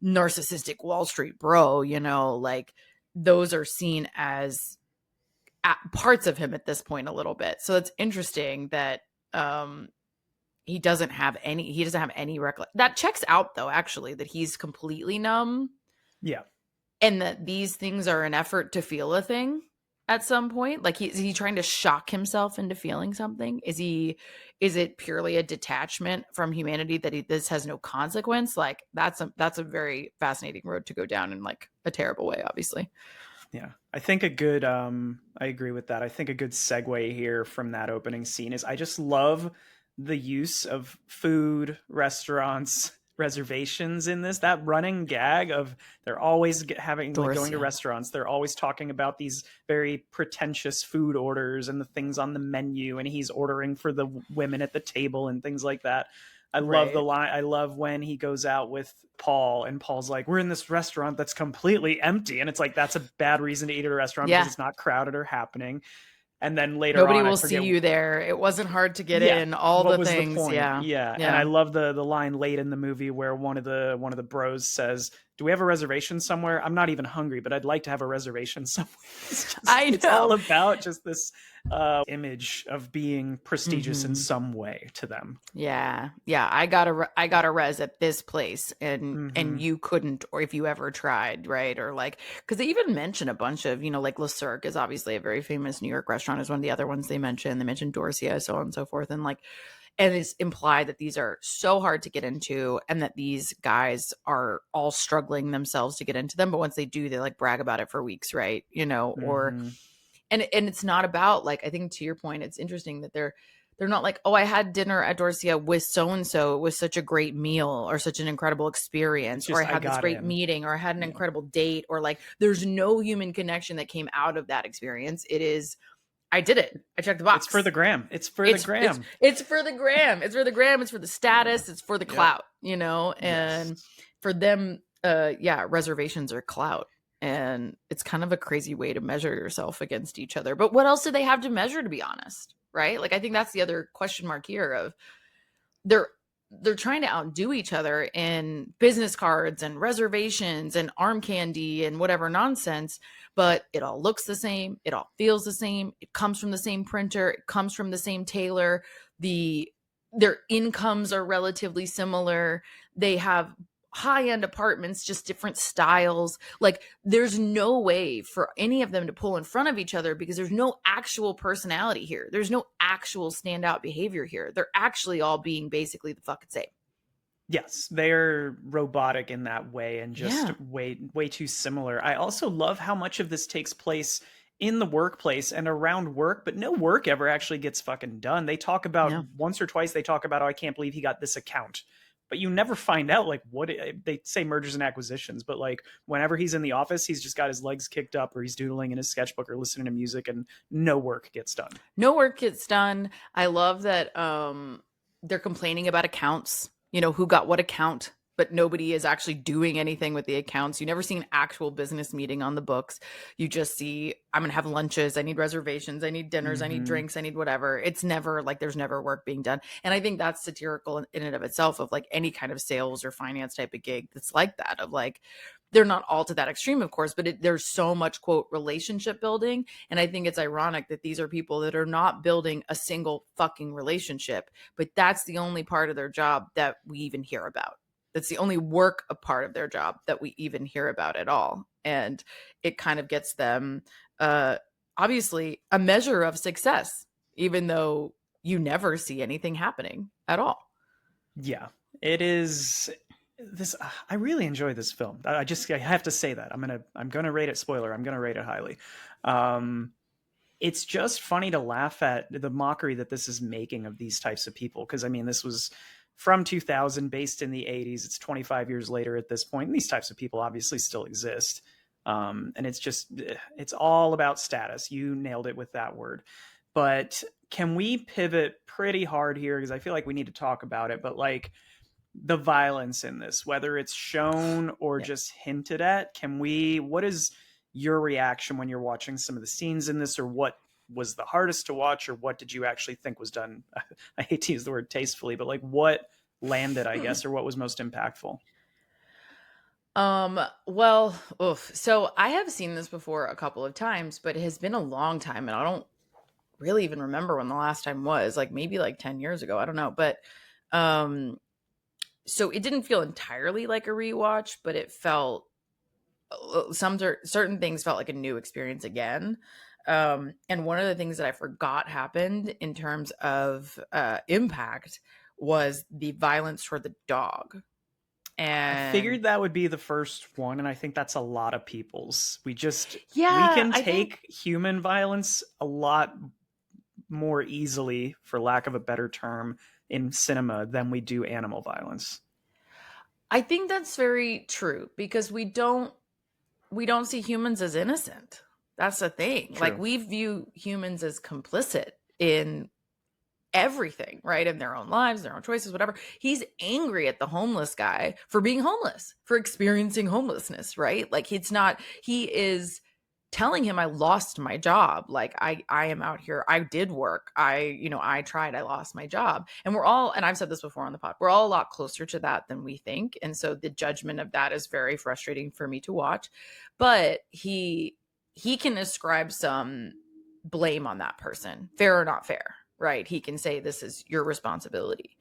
narcissistic Wall Street bro, you know, like those are seen as parts of him at this point a little bit. So it's interesting that, he doesn't have any that checks out though, actually, that he's completely numb. Yeah. And that these things are an effort to feel a thing at some point. Like is he trying to shock himself into feeling something? Is it purely a detachment from humanity that this has no consequence? Like that's a very fascinating road to go down in like a terrible way, obviously. Yeah. I think a good, I agree with that. I think a good segue here from that opening scene is I just love the use of food, restaurants, reservations in this. That running gag of they're always going to restaurants. They're always talking about these very pretentious food orders and the things on the menu, and he's ordering for the women at the table and things like that. I love the line. I love when he goes out with Paul and Paul's like, we're in this restaurant that's completely empty. And it's like, that's a bad reason to eat at a restaurant because it's not crowded or happening. And then later nobody will see you there. It wasn't hard to get in. All the things. Yeah. And I love the line late in the movie where one of the bros says, do we have a reservation somewhere? I'm not even hungry, but I'd like to have a reservation somewhere. It's all about just this image of being prestigious in some way to them. Yeah. I got a res at this place, and you couldn't, or if you ever tried, right? Or like, because they even mention a bunch of, you know, like Le Cirque is obviously a very famous New York restaurant, is one of the other ones they mentioned. They mentioned Dorsia, so on and so forth, and like, and it's implied that these are so hard to get into, and that these guys are all struggling themselves to get into them. But once they do, they like brag about it for weeks, right? You know, or. And it's not about, like, I think to your point, it's interesting that they're not like, oh, I had dinner at Dorsia with so-and-so. It was such a great meal or such an incredible experience, or I had this great meeting, or I had an incredible date, or like there's no human connection that came out of that experience. It is, I did it. I checked the box. It's for the gram. It's for the gram. It's for the gram. It's for the gram. It's for the status. It's for the clout, you know? And for them, reservations are clout. And it's kind of a crazy way to measure yourself against each other. But what else do they have to measure, to be honest? Right? Like, I think that's the other question mark here of they're trying to outdo each other in business cards and reservations and arm candy and whatever nonsense, but it all looks the same, it all feels the same, it comes from the same printer, it comes from the same tailor, their incomes are relatively similar, they have high-end apartments, just different styles. Like, there's no way for any of them to pull in front of each other because there's no actual personality here. There's no actual standout behavior here. They're actually all being basically the fucking same. Yes, they're robotic in that way and just Yeah. way too similar. I also love how much of this takes place in the workplace and around work, but no work ever actually gets fucking done. They talk about Yeah. once or twice they talk about, oh, I can't believe he got this account. But you never find out like what they say mergers and acquisitions, but like whenever he's in the office, he's just got his legs kicked up or he's doodling in his sketchbook or listening to music and no work gets done. No work gets done. I love that they're complaining about accounts, who got what account, but nobody is actually doing anything with the accounts. You never see an actual business meeting on the books. You just see, I'm going to have lunches. I need reservations. I need dinners. I need drinks. I need whatever. It's never like there's never work being done. And I think that's satirical in and of itself of like any kind of sales or finance type of gig that's like that, of like, they're not all to that extreme, of course, but there's so much, quote, relationship building. And I think it's ironic that these are people that are not building a single fucking relationship, but that's the only part of their job that we even hear about. That's the only work a part of their job that we even hear about at all. And it kind of gets them, obviously, a measure of success, even though you never see anything happening at all. Yeah, it is this. I really enjoy this film. I have to say that I'm gonna rate it. Spoiler, I'm gonna rate it highly. It's just funny to laugh at the mockery that this is making of these types of people. Because I mean, this was from 2000, based in the 80s. It's 25 years later at this point, and these types of people obviously still exist. And it's all about status. You nailed it with that word. But can we pivot pretty hard here? Because I feel like we need to talk about it. But like the violence in this, whether it's shown or Yeah. just hinted at, what is your reaction when you're watching some of the scenes in this, or what was the hardest to watch, or what did you actually think was done? I hate to use the word tastefully, but like what landed, I guess, or what was most impactful? Well, oof. So I have seen this before a couple of times, but it has been a long time and I don't really even remember when the last time was, like maybe like 10 years ago. I don't know. But um so it didn't feel entirely like a rewatch, but it felt certain things felt like a new experience again. And one of the things that I forgot happened in terms of impact was the violence toward the dog. I And figured that would be the first one, and I think that's a lot of people's. We yeah, can I think take human violence a lot more easily, for lack of a better term, in cinema than we do animal violence. that's very true because we don't see humans as innocent. That's the thing. Like, True. we view humans as complicit in everything, right? In their own lives, their own choices, whatever. He's angry at the homeless guy for being homeless, for experiencing homelessness, right? Like, he is telling him, I lost my job. Like, I am out here. I did work. I tried, I lost my job. And we're all, and I've said this before on the pod, we're all a lot closer to that than we think. And so the judgment of that is very frustrating for me to watch. But he can ascribe some blame on that person, fair or not fair, right? He can say, this is your responsibility.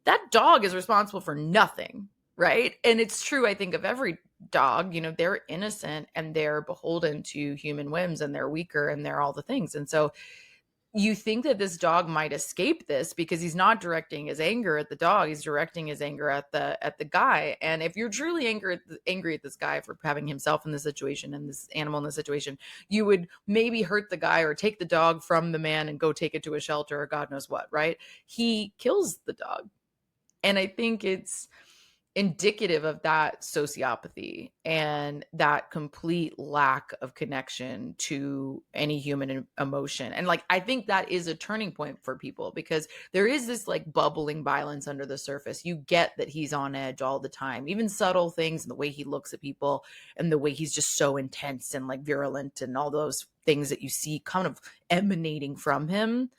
That dog is responsible for nothing, right? And it's true, I think, of every dog. They're innocent and they're beholden to human whims and they're weaker and they're all the things. And so you think that this dog might escape this because he's not directing his anger at the dog, he's directing his anger at the guy. And if you're truly angry at this guy for having himself in this situation and this animal in this situation, you would maybe hurt the guy or take the dog from the man and go take it to a shelter or God knows what, right? He kills the dog. And I think it's indicative of that sociopathy and that complete lack of connection to any human emotion. And like, I think that is a turning point for people because there is this like bubbling violence under the surface. You get that he's on edge all the time, even subtle things and the way he looks at people and the way he's just so intense and like virulent and all those things that you see kind of emanating from him.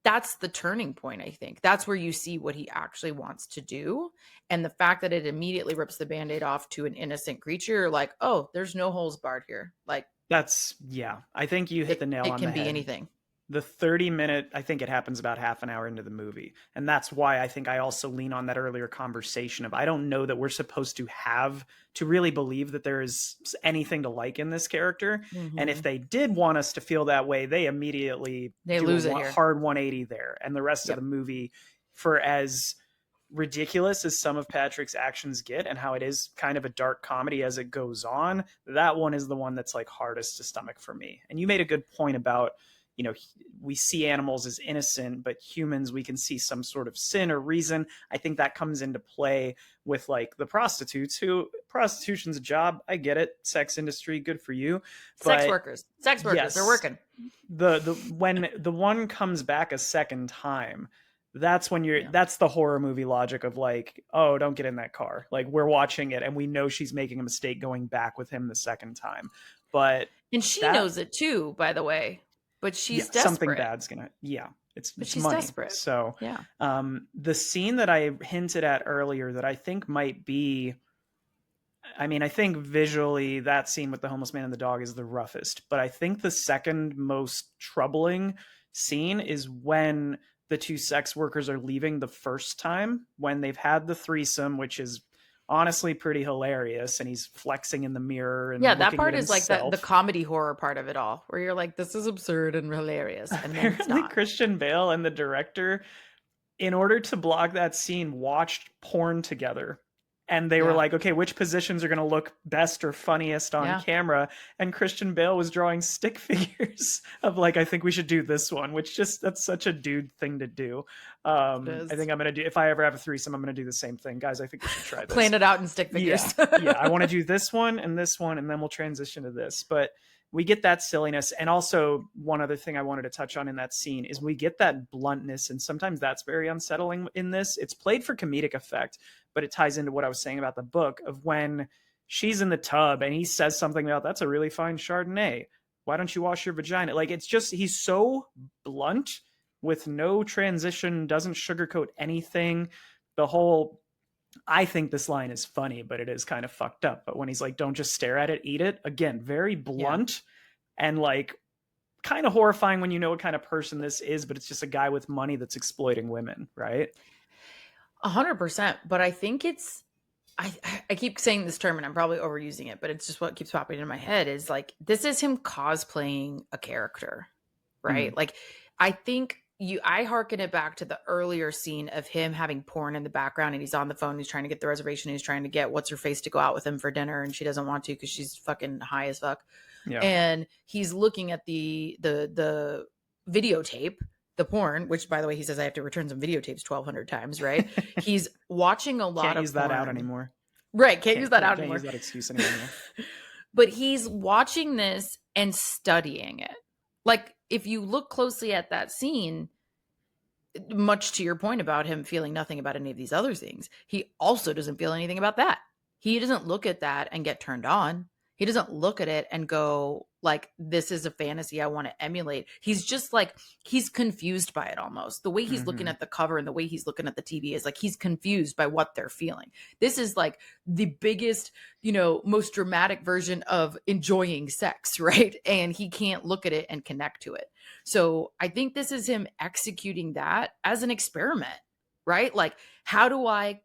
that's the turning point, I think. That's where you see what he actually wants to do. And the fact that it immediately rips the Band-Aid off to an innocent creature, you're like, oh, there's no holes barred here. Like, Yeah, I think you hit the nail it on the can be head. anything. The 30-minute, I think it happens about half an hour into the movie. And that's why I think I also lean on that earlier conversation of I don't know that we're supposed to have to really believe that there is anything to like in this character. And if they did want us to feel that way, they immediately They do lose it a here. hard 180 there. And the rest of Yep. the movie, for as ridiculous as some of Patrick's actions get and how it is kind of a dark comedy as it goes on, that one is the one that's like hardest to stomach for me. And you made a good point about, you know, we see animals as innocent, but humans, we can see some sort of sin or reason. I think that comes into play with like the prostitutes, who prostitution's a job. I get it. Sex industry, good for you. Sex But workers, yes, they're working. the when the one comes back a second time, that's when you're that's the horror movie logic of like, oh, don't get in that car. Like, we're watching it and we know she's making a mistake going back with him the second time. But And she knows it too, by the way. But she's desperate. Something bad's gonna it's she's money. Desperate. So yeah. The scene that I hinted at earlier that I think might be, I mean, I think visually that scene with the homeless man and the dog is the roughest, but I think the second most troubling scene is when the two sex workers are leaving the first time, when they've had the threesome, which is honestly pretty hilarious, and he's flexing in the mirror and that part is himself. Like the comedy horror part of it all, where you're like, this is absurd and hilarious, and apparently then it's not. Christian Bale and the director, in order to block that scene, watched porn together. And they were like, okay, which positions are going to look best or funniest on camera? And Christian Bale was drawing stick figures of like, I think we should do this one, which that's such a dude thing to do. I think I'm going to do, if I ever have a threesome, I'm going to do the same thing. Guys, I think we should try this. Plan it out in stick figures. I want to do this one, and then we'll transition to this. But we get that silliness. And also, one other thing I wanted to touch on in that scene is we get that bluntness, and sometimes that's very unsettling in this. It's played for comedic effect, but it ties into what I was saying about the book of when she's in the tub and he says something about, that's a really fine Chardonnay. Why don't you wash your vagina? Like, it's just, he's so blunt with no transition, doesn't sugarcoat anything. The whole, I think this line is funny, but it is kind of fucked up. But when he's like, don't just stare at it, eat it. Again, very blunt and like kind of horrifying when you know what kind of person this is, but it's just a guy with money that's exploiting women, right? 100%. But I think it's, I keep saying this term and I'm probably overusing it, but it's just what keeps popping in my head is like, this is him cosplaying a character, right? Like, I think I hearken it back to the earlier scene of him having porn in the background and he's on the phone. He's trying to get the reservation. He's trying to get what's her face to go out with him for dinner. And she doesn't want to, cause she's fucking high as fuck. Yeah. And he's looking at the videotape, the porn, which by the way, he says, I have to return some videotapes 1,200 times. Right. He's watching a lot can't of use porn. that out anymore. Right. Can't use that out can't anymore. Use that excuse anymore. But he's watching this and studying it. Like, if you look closely at that scene, much to your point about him feeling nothing about any of these other things, he also doesn't feel anything about that. He doesn't look at that and get turned on. He doesn't look at it and go like, this is a fantasy I want to emulate. He's just like, he's confused by it almost. The way he's looking at the cover and the way he's looking at the TV is like, he's confused by what they're feeling. This is like the biggest, most dramatic version of enjoying sex, right? And he can't look at it and connect to it. So I think this is him executing that as an experiment, right? Like, how do I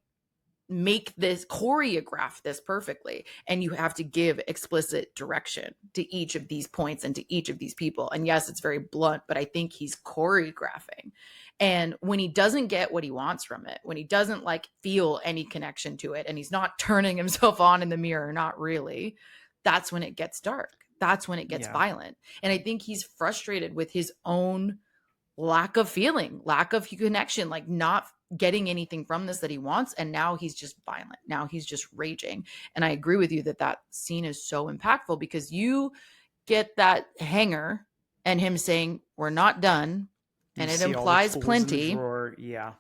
choreograph this perfectly? And you have to give explicit direction to each of these points and to each of these people. And yes, it's very blunt, but I think he's choreographing. And when he doesn't get what he wants from it, when he doesn't like feel any connection to it, and he's not turning himself on in the mirror, not really, that's when it gets dark. That's when it gets violent. And I think he's frustrated with his own lack of feeling, lack of connection, like not getting anything from this that he wants. And now he's just violent. Now he's just raging. And I agree with you that scene is so impactful because you get that hanger and him saying, we're not done. And it implies plenty. Yeah.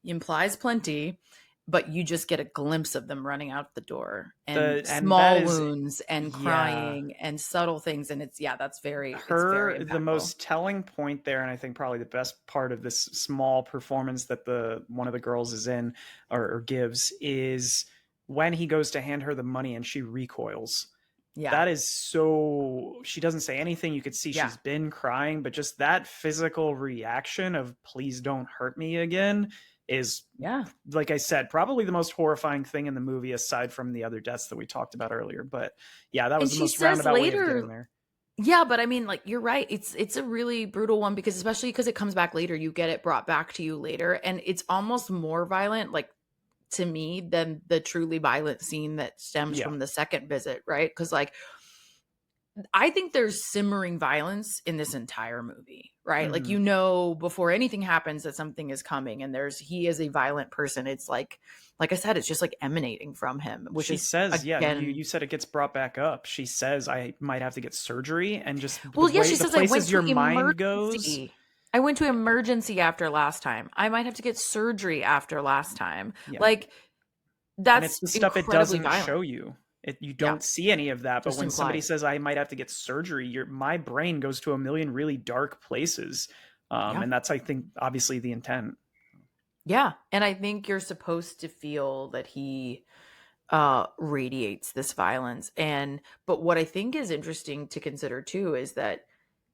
Implies plenty. but you just get a glimpse of them running out the door, and And that small is, wounds and yeah, crying and subtle things. And it's very the impactful. most telling point there, and I think probably the best part of this small performance that the one of the girls is in, or gives, is when he goes to hand her the money and she recoils. Yeah. That is so, she doesn't say anything, you could see Yeah. she's been crying, but just that physical reaction of please don't hurt me again is, Yeah. like I said, probably the most horrifying thing in the movie aside from the other deaths that we talked about earlier. But yeah, that was And the she most says roundabout way of getting later, there. yeah, but I mean, like, you're right. It's a really brutal one, because especially because it comes back later, you get it brought back to you later, and it's almost more violent, like, to me, than the truly violent scene that stems Yeah. from the second visit, right? Because, like, I think there's simmering violence in this entire movie, right? Like, Mhm. before anything happens that something is coming, and he is a violent person. It's like I said, it's just like emanating from him, which She is, says, yeah, again, you said it gets brought back up. She says I might have to get surgery, and just the well, yeah, way, she the says, I went places to your mind goes. emergency. I went to emergency after last time. I might have to get surgery after last time. Yeah. Like, And it's that's the stuff it incredibly doesn't violent. show you. You Yeah, don't see any of that, but just when somebody implied. says I might have to get surgery, my brain goes to a million really dark places. Yeah. And that's, I think, obviously the intent. Yeah. And I think you're supposed to feel that he radiates this violence. But what I think is interesting to consider too is that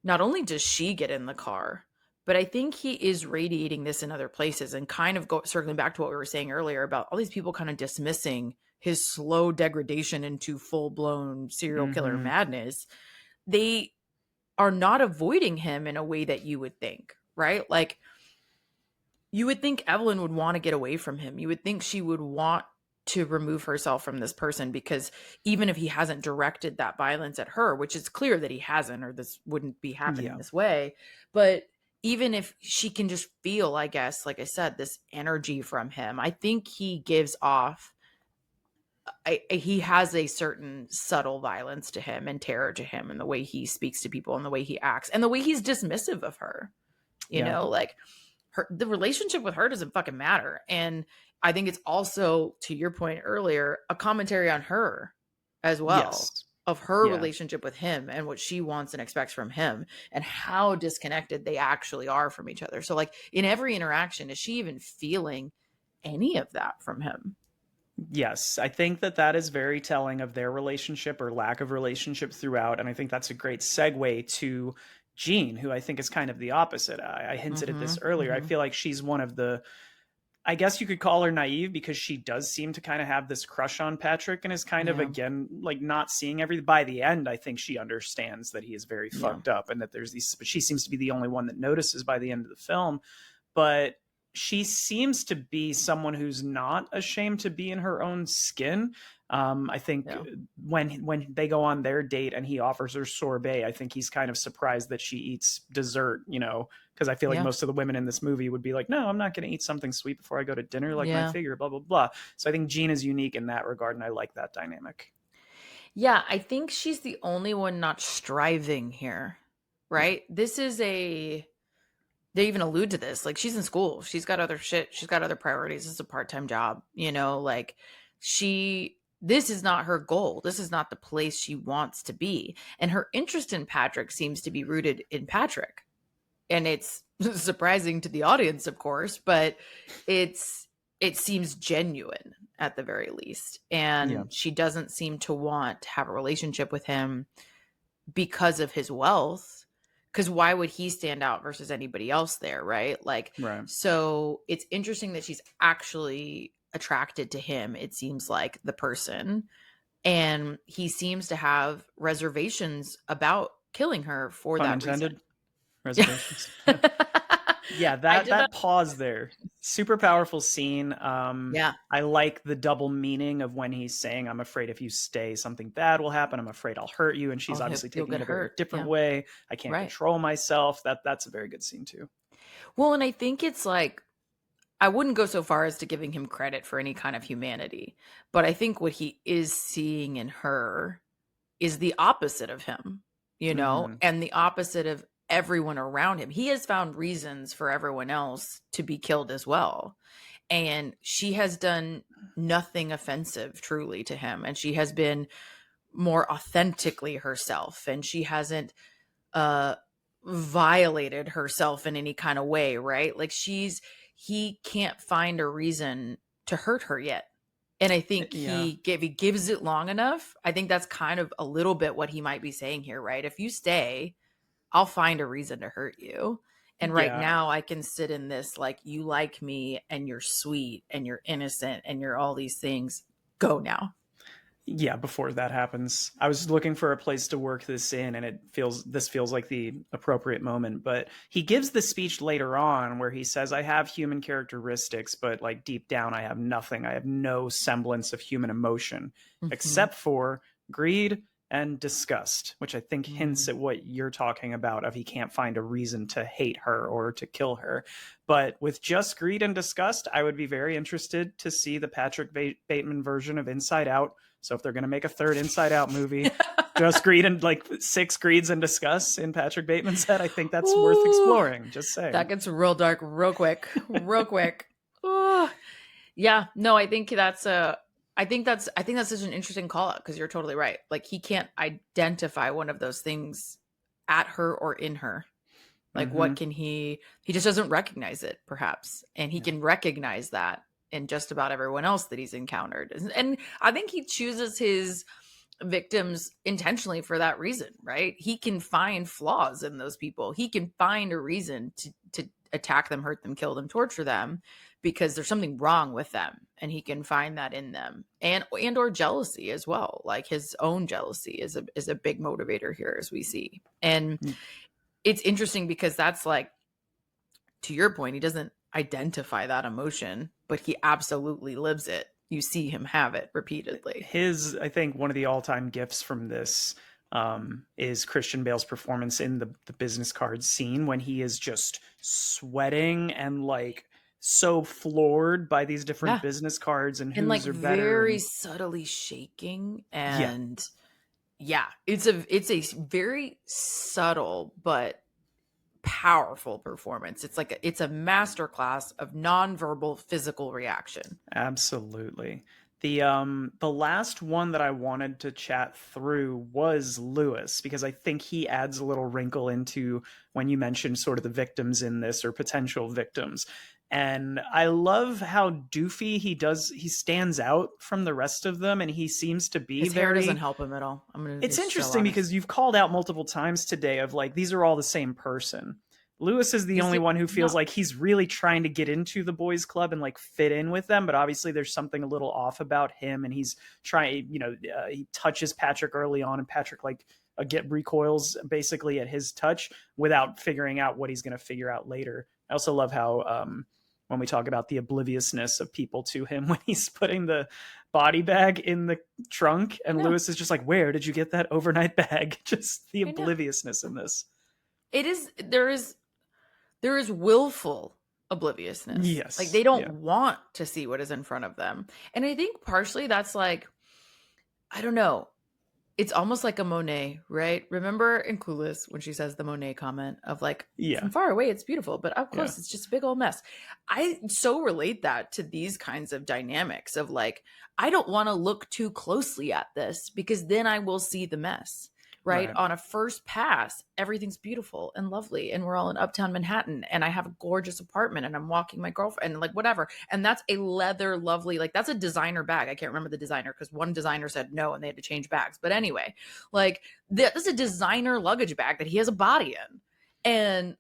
not only does she get in the car, but I think he is radiating this in other places, and kind of circling back to what we were saying earlier about all these people kind of dismissing his slow degradation into full-blown serial killer Hmm. madness. They are not avoiding him in a way that you would think, right? Like, you would think Evelyn would want to get away from him. You would think she would want to remove herself from this person, because even if he hasn't directed that violence at her, which is clear that he hasn't, or this wouldn't be happening Yeah. this way, but even if she can just feel, I guess, like I said, this energy from him, I think he gives off, he has a certain subtle violence to him and terror to him, and the way he speaks to people and the way he acts and the way he's dismissive of her, Yeah. like, the relationship with her doesn't fucking matter. And I think it's also, to your point earlier, a commentary on her as well, Yes. of her Yeah. relationship with him and what she wants and expects from him, and how disconnected they actually are from each other. So, like, in every interaction, is she even feeling any of that from him? Yes, I think that that is very telling of their relationship or lack of relationship throughout. And I think that's a great segue to Jean, who I think is kind of the opposite. I hinted at Mm-hmm. this earlier. I Mm-hmm. feel like she's one of the, I guess you could call her naive, because she does seem to kind of have this crush on Patrick, and is kind of, Yeah. again, like, not seeing everything. By the end, I think she understands that he is very Yeah. fucked up, and that there's these, but she seems to be the only one that notices by the end of the film. But she seems to be someone who's not ashamed to be in her own skin. I think Yeah. when they go on their date and he offers her sorbet, I think he's kind of surprised that she eats dessert, because I feel like Yeah. most of the women in this movie would be like, no, I'm not going to eat something sweet before I go to dinner, like my Yeah. figure, blah, blah, blah. So I think Jean is unique in that regard, and I like that dynamic. Yeah, I think she's the only one not striving here, Yeah. right? They even allude to this. Like, she's in school. She's got other shit. She's got other priorities. It's a part-time job, like, this is not her goal. This is not the place she wants to be. And her interest in Patrick seems to be rooted in Patrick. And it's surprising to the audience, of course, but it seems genuine at the very least. Yeah. And she doesn't seem to want to have a relationship with him because of his wealth. Because why would he stand out versus anybody else there, right? Like, Right. so it's interesting that she's actually attracted to him, it seems like, the person. And he seems to have reservations about killing her for Pun that reason. intended. Reservations. Yeah, I that did not. that pause there, super powerful scene. Yeah. I like the double meaning of when he's saying, "I'm afraid if you stay, something bad will happen. I'm afraid I'll hurt you," and she's obviously You'll taking get it a very hurt. different Yeah. way. I can't Right. control myself. That's a very good scene too. Well, and I think it's like, I wouldn't go so far as to giving him credit for any kind of humanity, but I think what he is seeing in her is the opposite of him, Hmm. and the opposite of everyone around him. He has found reasons for everyone else to be killed as well. and she has done nothing offensive truly to him, and she has been more authentically herself, and she hasn't uh violated herself in any kind of way, right? Like he can't find a reason to hurt her yet. And I think Yeah. if he gives it long enough, I think that's kind of a little bit what he might be saying here, right? If you stay, I'll find a reason to hurt you. And right Yeah. now I can sit in this, like, you like me and you're sweet and you're innocent and you're all these things. Go now. Yeah, before that happens. I was looking for a place to work this in, and this feels like the appropriate moment. But he gives the speech later on where he says, I have human characteristics, but like deep down I have nothing. I have no semblance of human emotion Mm-hmm. except for greed and disgust, which I think hints Mm. at what you're talking about of he can't find a reason to hate her or to kill her. But with just greed and disgust, I would be very interested to see the Patrick Bateman version of Inside Out. So if they're going to make a third Inside Out movie, just greed and like 6 greeds and discuss in Patrick Bateman's head, I think that's worth Ooh, exploring. Just that saying. gets real dark real quick, real quick. Ooh. Yeah, no, I think that's such an interesting call out, because you're totally right. Like, he can't identify one of those things at her or in her. Like, Mm-hmm. what can he just doesn't recognize it, perhaps. And he Yeah. can recognize that in just about everyone else that he's encountered. And I think he chooses his victims intentionally for that reason, right? He can find flaws in those people. He can find a reason to attack them, hurt them, kill them, torture them, because there's something wrong with them, and he can find that in them. And or jealousy as well. Like, his own jealousy is a big motivator here, as we see. And it's interesting because that's, like, to your point, he doesn't identify that emotion, but he absolutely lives it. You see him have it repeatedly. I think one of the all-time gifts from this is Christian Bale's performance in the business card scene when he is just sweating and like so floored by these different Yeah. business cards and And, like, whose are better. very And subtly shaking. yeah, And yeah, it's a very subtle but powerful performance. It's like it's a masterclass of nonverbal physical reaction. absolutely. The last one that I wanted to chat through was Lewis, because I think he adds a little wrinkle into when you mentioned sort of the victims in this or potential victims. And I love how doofy he stands out from the rest of them, and he seems to be His hair doesn't very. help him at all. I'm going to be It's so interesting honest. because you've called out multiple times today of like these are all the same person. Lewis is the He's only one who feels not. like he's really trying to get into the boys club and like fit in with them, but obviously there's something a little off about him, and he's trying, he touches Patrick early on, and Patrick like get recoils basically at his touch without figuring out what he's going to figure out later. I also love how when we talk about the obliviousness of people to him when he's putting the body bag in the trunk, I and know. Lewis is just like, where did you get that overnight bag? Just the I know. obliviousness in this. It is there is willful obliviousness. Like, Yes. they don't Yeah. want to see what is in front of them. And I think partially that's, like, I don't know. It's almost like a Monet, right? Remember in Clueless when she says the Monet comment of, like, Yeah. from far away it's beautiful, but up Yeah. close it's just a big old mess. I so relate that to these kinds of dynamics of, like, I don't want to look too closely at this because then I will see the mess. Right? Right. On a first pass, everything's beautiful and lovely, and we're all in uptown Manhattan, and I have a gorgeous apartment, and I'm walking my girlfriend, and like whatever. And that's a leather, lovely, like, that's a designer bag. I can't remember the designer because one designer said no and they had to change bags. But anyway, like, that's a designer luggage bag that he has a body in. And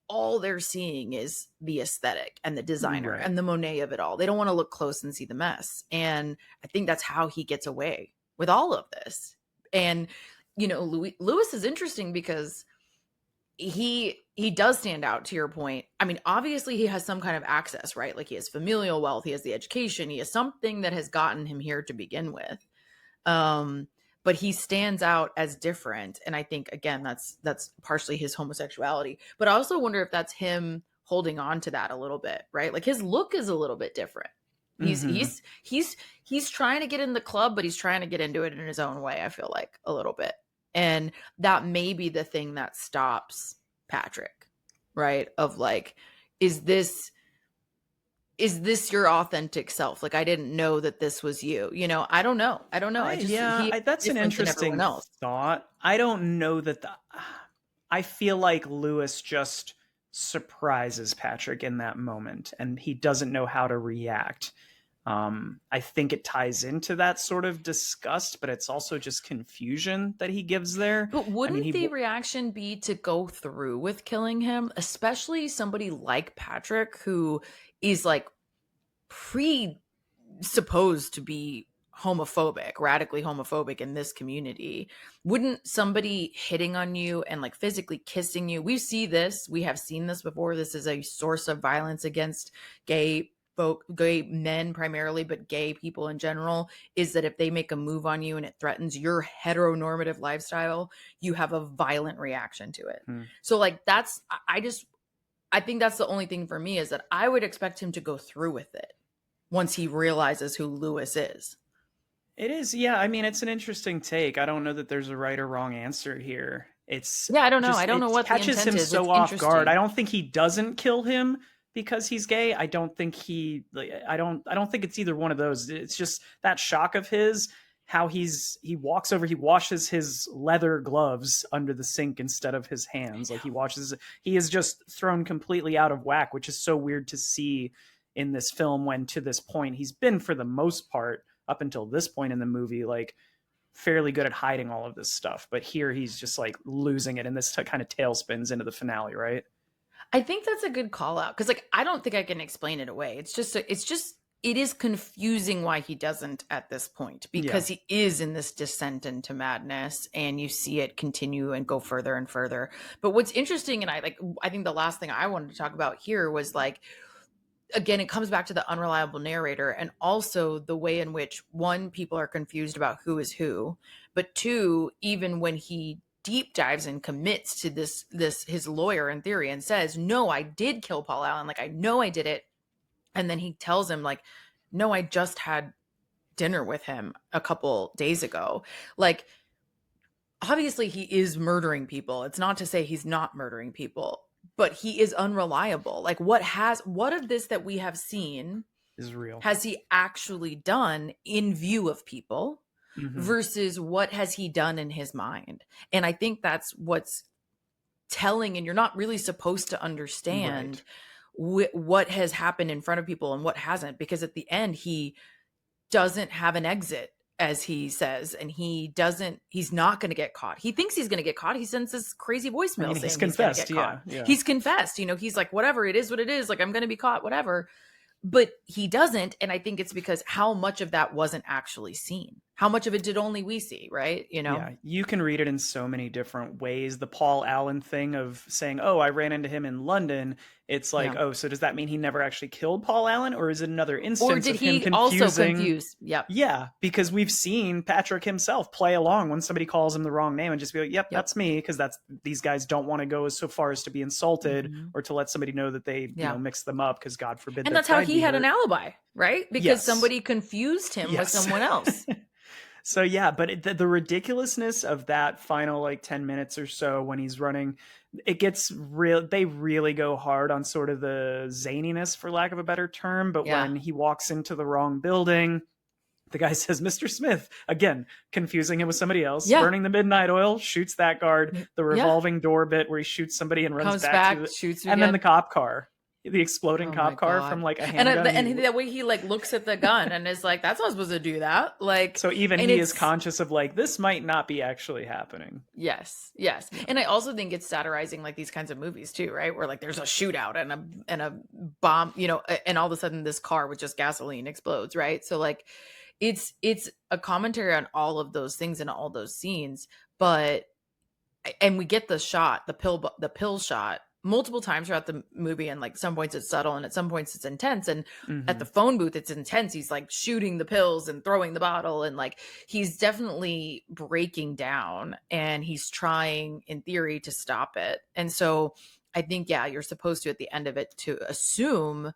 all they're seeing is the aesthetic and the designer Right. and the Monet of it all. They don't want to look close and see the mess. And I think that's how he gets away with all of this. And Lewis is interesting because he does stand out, to your point. I mean, obviously he has some kind of access, right? Like, he has familial wealth, he has the education, he has something that has gotten him here to begin with. But he stands out as different, and I think again that's partially his homosexuality. But I also wonder if that's him holding on to that a little bit, right? Like, his look is a little bit different. He's Mm-hmm. he's trying to get in the club, but he's trying to get into it in his own way, I feel like, a little bit. And that may be the thing that stops Patrick, right? Of, like, is this is this your authentic self? Like, I didn't know that this was you. I don't know. I don't know. He is That's an different than everyone interesting else. thought. I don't know that I feel like Lewis just surprises Patrick in that moment, and he doesn't know how to react. I think it ties into that sort of disgust, but it's also just confusion that he gives there. But I mean, wouldn't the reaction be to go through with killing him, especially somebody like Patrick, who is like supposed to be homophobic, radically homophobic in this community? Wouldn't somebody hitting on you and like physically kissing you? We have seen this before. This is a source of violence against gay gay men primarily, but gay people in general, is that if they make a move on you and it threatens your heteronormative lifestyle, you have a violent reaction to it. hmm. So like I think that's the only thing for me, is that I would expect him to go through with it once he realizes who Lewis is. It is, yeah. I mean, it's an interesting take. I don't know that there's a right or wrong answer here. It's Yeah, I don't know. I just, don't know it what the catches intent him is. It's so off guard. I interesting. don't think he doesn't kill him because he's gay. I don't think I don't think it's either one of those. It's just that shock of his, how he walks over, he washes his leather gloves under the sink instead of his hands. Like he is just thrown completely out of whack, which is so weird to see in this film when to this point he's been, for the most part, up until this point in the movie, like fairly good at hiding all of this stuff. But here he's just like losing it, and this kind of tailspins into the finale, right? I think that's a good call out, because like I don't think I can explain it away. It is confusing why he doesn't at this point, because he is in this descent into madness, and you see it continue and go further and further. But what's interesting, and I think the last thing I wanted to talk about here was like, again, it comes back to the unreliable narrator, and also the way in which, one, people are confused about who is who, but two, even when he deep dives and commits to this his lawyer in theory and says, no, I did kill Paul Allen, like I know I did it, and then he tells him like, no, I just had dinner with him a couple days ago. Like, obviously he is murdering people. It's not to say he's not murdering people, but he is unreliable. Like, what of this that we have seen Is real. has he actually done in view of people, versus what has he done in his mind? And I think that's what's telling, and you're not really supposed to understand what has happened in front of people and what hasn't, because at the end he doesn't have an exit, as he says, and he's not going to get caught. He thinks he's going to get caught. He sends this crazy voicemail saying he's confessed. He's gonna get caught. Yeah. He's confessed. He's like, whatever, it is what it is. Like, I'm going to be caught, whatever. But he doesn't, and I think it's because how much of that wasn't actually seen. How much of it did only we see, right? Yeah, you can read it in so many different ways. The Paul Allen thing of saying, oh, I ran into him in London. It's like, oh, so does that mean he never actually killed Paul Allen? Or is it another instance of him confusing? Also confuse? Yep. Yeah, because we've seen Patrick himself play along when somebody calls him the wrong name and just be like, yep. That's me, because these guys don't want to go so far as to be insulted or to let somebody know that they mix them up, because God forbid. And that's how he had an alibi, right? Because somebody confused him with someone else. So yeah, but the ridiculousness of that final like 10 minutes or so when he's running, it gets real. They really go hard on sort of the zaniness, for lack of a better term. But when he walks into the wrong building, the guy says, Mr. Smith, again, confusing him with somebody else, burning the midnight oil, shoots that guard, the revolving door bit where he shoots somebody and runs back shoots and then the cop car. The exploding cop car from like a handgun. And the way he like looks at the gun and is like, that's not supposed to do that. Like, so even he is conscious of like, this might not be actually happening. Yes. And I also think it's satirizing like these kinds of movies too, right? Where like there's a shootout and a bomb, and all of a sudden this car with just gasoline explodes, right? So like it's a commentary on all of those things and all those scenes, and we get the pill shot multiple times throughout the movie, and like some points it's subtle and at some points it's intense, and at the phone booth it's intense. He's like shooting the pills and throwing the bottle, and like he's definitely breaking down, and he's trying in theory to stop it. And so I think you're supposed to, at the end of it, to assume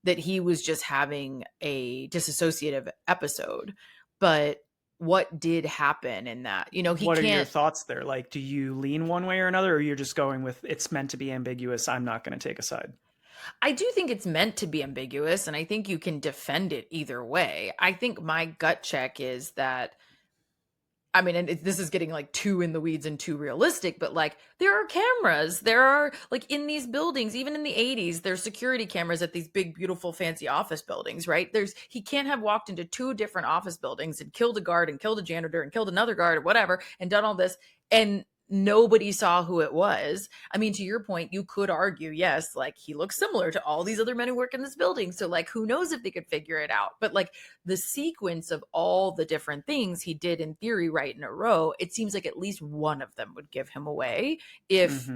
that he was just having a dissociative episode. But what did happen in that? What are your thoughts there? Like, do you lean one way or another, or you're just going with, it's meant to be ambiguous, I'm not going to take a side? I do think it's meant to be ambiguous, and I think you can defend it either way. I think my gut check is that, I mean, and this is getting like too in the weeds and too realistic, but like there are cameras. There are like in these buildings, even in the 80s, there's security cameras at these big, beautiful, fancy office buildings, right? He can't have walked into two different office buildings and killed a guard and killed a janitor and killed another guard or whatever and done all this. And nobody saw who it was. I mean, to your point, you could argue, yes, like he looks similar to all these other men who work in this building. So, like, who knows if they could figure it out? But, like, the sequence of all the different things he did in theory right in a row, it seems like at least one of them would give him away if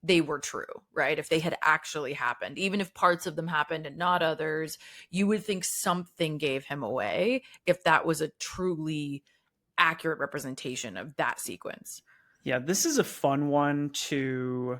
they were true, right? If they had actually happened, even if parts of them happened and not others, you would think something gave him away if that was a truly accurate representation of that sequence. Yeah, this is a fun one to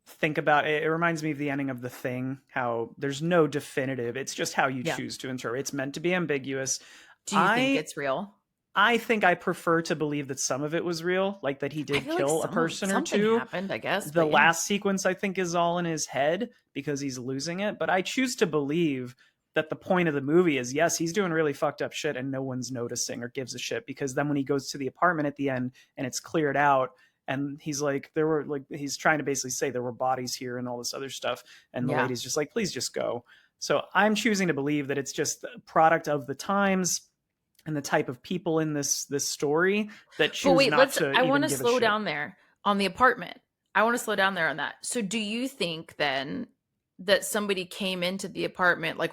think about. It reminds me of the ending of The Thing, how there's no definitive. It's just how you choose to interpret. It's meant to be ambiguous. Do you think it's real? I think I prefer to believe that some of it was real, like that he did kill a person or two. Happened, I guess. The last sequence, I think, is all in his head because he's losing it. But I choose to believe that the point of the movie is, yes, he's doing really fucked up shit and no one's noticing or gives a shit, because then when he goes to the apartment at the end and it's cleared out and he's like, he's trying to basically say there were bodies here and all this other stuff. And the lady's just like, please just go. So I'm choosing to believe that it's just a product of the times and the type of people in this story that choose not to. I want to slow down there on the apartment. I want to slow down there on that. So do you think then that somebody came into the apartment, like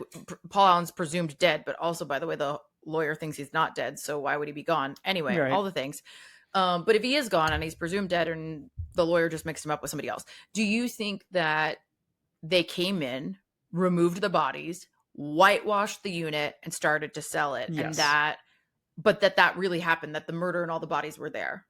Paul Allen's presumed dead, but also, by the way, the lawyer thinks he's not dead, so why would he be gone? Anyway, all the things. But if he is gone and he's presumed dead and the lawyer just mixed him up with somebody else, do you think that they came in, removed the bodies, whitewashed the unit, and started to sell it? Yes. And that really happened, that the murder and all the bodies were there?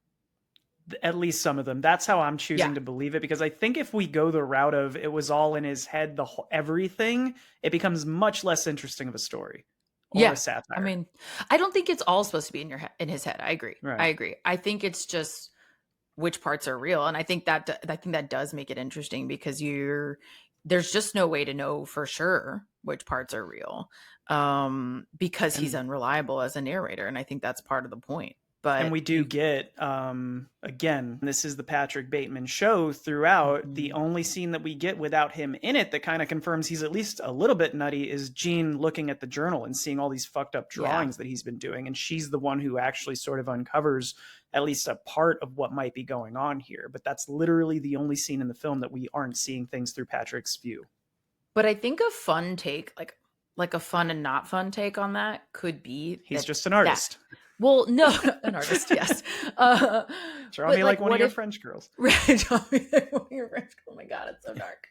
At least some of them. That's how I'm choosing to believe it, because I think if we go the route of it was all in his head, everything, it becomes much less interesting of a story. Or a satire. I mean, I don't think it's all supposed to be in his head. I agree. Right. I agree. I think it's just which parts are real, and I think that does make it interesting, because there's just no way to know for sure which parts are real, because he's unreliable as a narrator, and I think that's part of the point. And we do get, again, this is the Patrick Bateman show throughout. The only scene that we get without him in it that kind of confirms he's at least a little bit nutty is Jean looking at the journal and seeing all these fucked up drawings that he's been doing. And she's the one who actually sort of uncovers at least a part of what might be going on here. But that's literally the only scene in the film that we aren't seeing things through Patrick's view. But I think a fun take, like a fun and not fun take on that could be he's just an artist. Well, no, an artist, yes. Draw me like one of your French girls. Right, draw me like one of your French girls. Oh my God, it's so dark.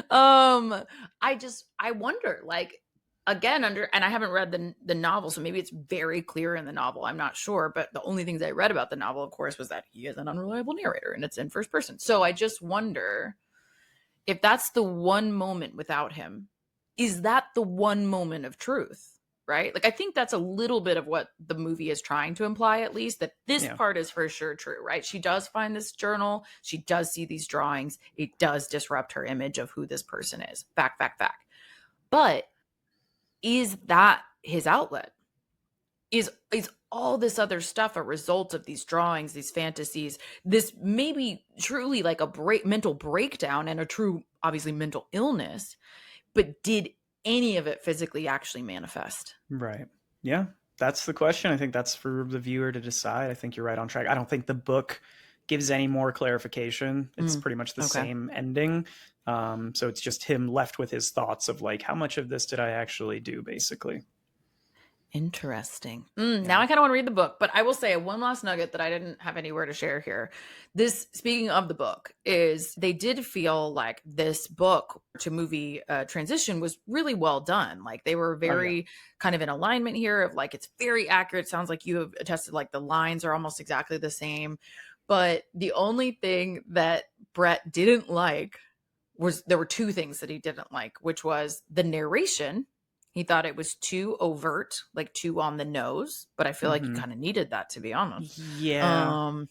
I wonder, like, again, and I haven't read the novel, so maybe it's very clear in the novel. I'm not sure, but the only things I read about the novel, of course, was that he is an unreliable narrator and it's in first person. So I just wonder if that's the one moment without him. Is that the one moment of truth? Right? Like, I think that's a little bit of what the movie is trying to imply, at least, that this part is for sure true, right? She does find this journal. She does see these drawings. It does disrupt her image of who this person is. Fact. But is that his outlet? Is all this other stuff a result of these drawings, these fantasies, this maybe truly like a mental breakdown and a true, obviously, mental illness? But did any of it physically actually manifest? Right. Yeah, that's the question. I think that's for the viewer to decide. I think you're right on track. I don't think the book gives any more clarification. It's pretty much the same ending. So it's just him left with his thoughts of like, how much of this did I actually do, basically. Interesting. Now I kind of want to read the book, but I will say one last nugget that I didn't have anywhere to share here. This, speaking of the book, is they did feel like this book to movie transition was really well done. Like, they were very kind of in alignment here of like, it's very accurate. Sounds like you have attested, like the lines are almost exactly the same. But the only thing that Brett didn't like there were two things that he didn't like, which was the narration. He thought it was too overt, like too on the nose, but I feel like you kind of needed that, to be honest. Yeah.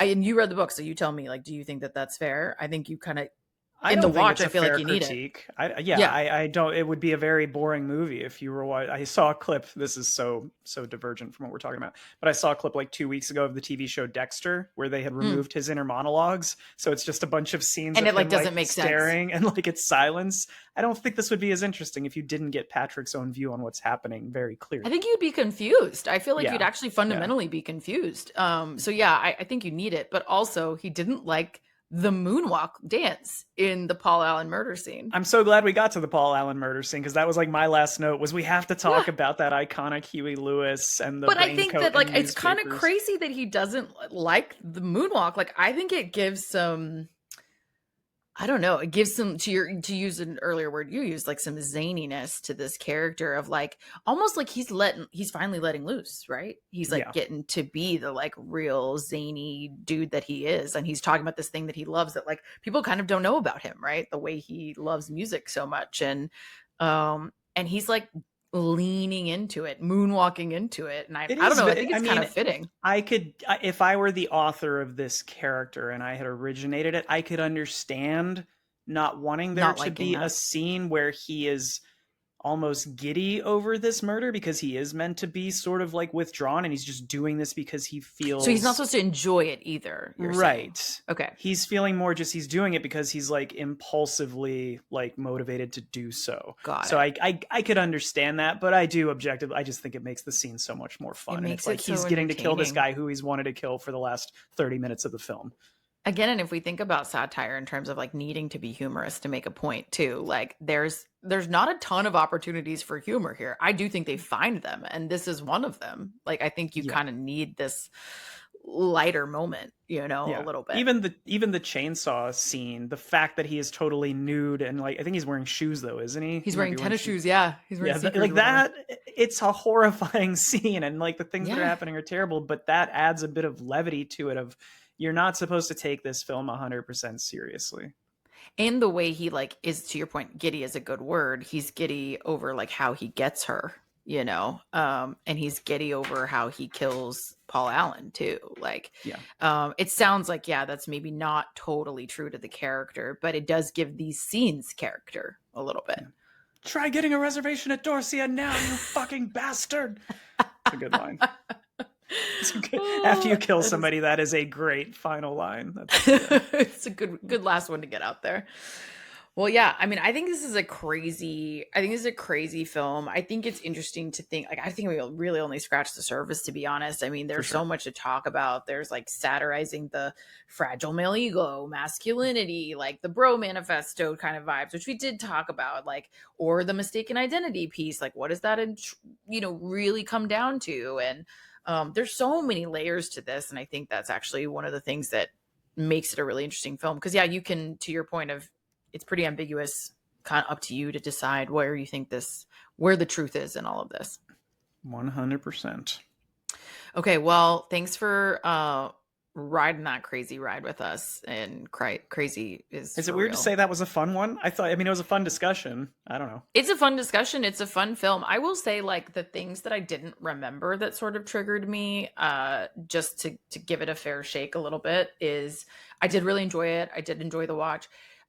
And you read the book, so you tell me, like, do you think that that's fair? I think you kind of I In the don't think watch, it's I a feel like fair you need it. critique. Yeah. I don't. It would be a very boring movie if you were. I saw a clip. This is so divergent from what we're talking about. But I saw a clip like 2 weeks ago of the TV show Dexter, where they had Mm. removed his inner monologues. So it's just a bunch of scenes And of it like him doesn't like make sense. staring and like it's silence. I don't think this would be as interesting if you didn't get Patrick's own view on what's happening very I clearly. think you'd be confused. I feel like you'd Yeah, actually yeah. fundamentally be confused. So yeah, I think you need it. But also, he didn't like the moonwalk dance in the Paul Allen murder scene. I'm so glad we got to the Paul Allen murder scene because that was like my last note was we have to Yeah. talk about that iconic Huey Lewis and the But I think raincoat that like and it's kind of newspapers. crazy that he doesn't like the moonwalk. Like I think it gives some, I don't know, it gives some, to use an earlier word you used, like some zaniness to this character of like almost like he's finally letting loose, right? He's like Yeah. getting to be the like real zany dude that he is, and he's talking about this thing that he loves that like people kind of don't know about him, right? The way he loves music so much, and he's like leaning into it, moonwalking into it, and It I don't is. know, I think I it's kind mean, of fitting. if I were the author of this character and I had originated it, I could understand not wanting there Not to liking be a that. scene where he is almost giddy over this murder because he is meant to be sort of like withdrawn and he's just doing this because he So he's not feels supposed to enjoy it either, you're saying. right. Okay. He's feeling more just he's doing it because he's like impulsively like motivated to do so. Got So it. I could understand that, but I do objectively I just think it makes the scene so much more It fun. And it's makes like it he's so getting to kill this entertaining. guy who he's wanted to kill for the last 30 minutes of the film. Again, and if we think about satire in terms of like needing to be humorous to make a point too, like there's not a ton of opportunities for humor here. I do think they find them, and this is one of them. Like I think you Yeah. kind of need this lighter moment, a Yeah. little bit. Even the chainsaw scene, the fact that he is totally nude and like I think he's wearing shoes though, isn't he? He's He might wearing be wearing tennis shoes. shoes, yeah. He's wearing Yeah, sneakers like or whatever. that it's a horrifying scene and like the things that are Yeah. happening are terrible, but that adds a bit of levity to it of you're not supposed to take this film 100% seriously. And the way he like is, to your point, giddy is a good word. He's giddy over like how he gets her, and he's giddy over how he kills Paul Allen too. Like, Yeah. it sounds like, yeah, that's maybe not totally true to the character, but it does give these scenes character a little bit. Yeah. Try getting a reservation at Dorsia now, you fucking bastard. It's a good line. After you kill somebody, that is a great final line. It's a good last one to get out there. Well, yeah, I mean, I think this is a crazy film. I think it's interesting to think, like, I think we really only scratched the surface, to be honest. I mean, there's so much to talk about. There's like satirizing the fragile male ego, masculinity, like the bro manifesto kind of vibes, which we did talk about, like, or the mistaken identity piece. Like, what does that, really come down to? And there's so many layers to this. And I think that's actually one of the things that makes it a really interesting film. Because, yeah, you can, to your point of, it's pretty ambiguous, kind of up to you to decide where the truth is in all of this. 100%. Okay, well, thanks for riding that crazy ride with us. And crazy is it weird real. to say that was a fun one? It was a fun discussion. I don't know. It's a fun discussion. It's a fun film. I will say, like, the things that I didn't remember that sort of triggered me, just to give it a fair shake a little bit, is I did really enjoy it. I did enjoy the watch.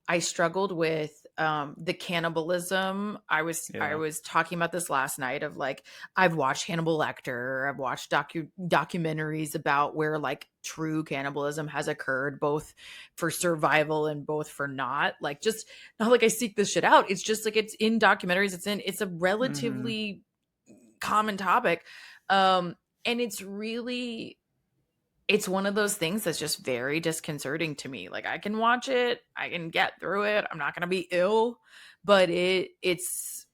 I struggled with the cannibalism. I was talking about this last night of like, I've watched Hannibal Lecter. I've watched documentaries about where like true cannibalism has occurred, both for survival and both for not. Like, just not like I seek this shit out. It's just like, it's in documentaries. It's a relatively common topic. And it's one of those things that's just very disconcerting to me. Like, I can watch it, I can get through it. I'm not going to be ill, but it's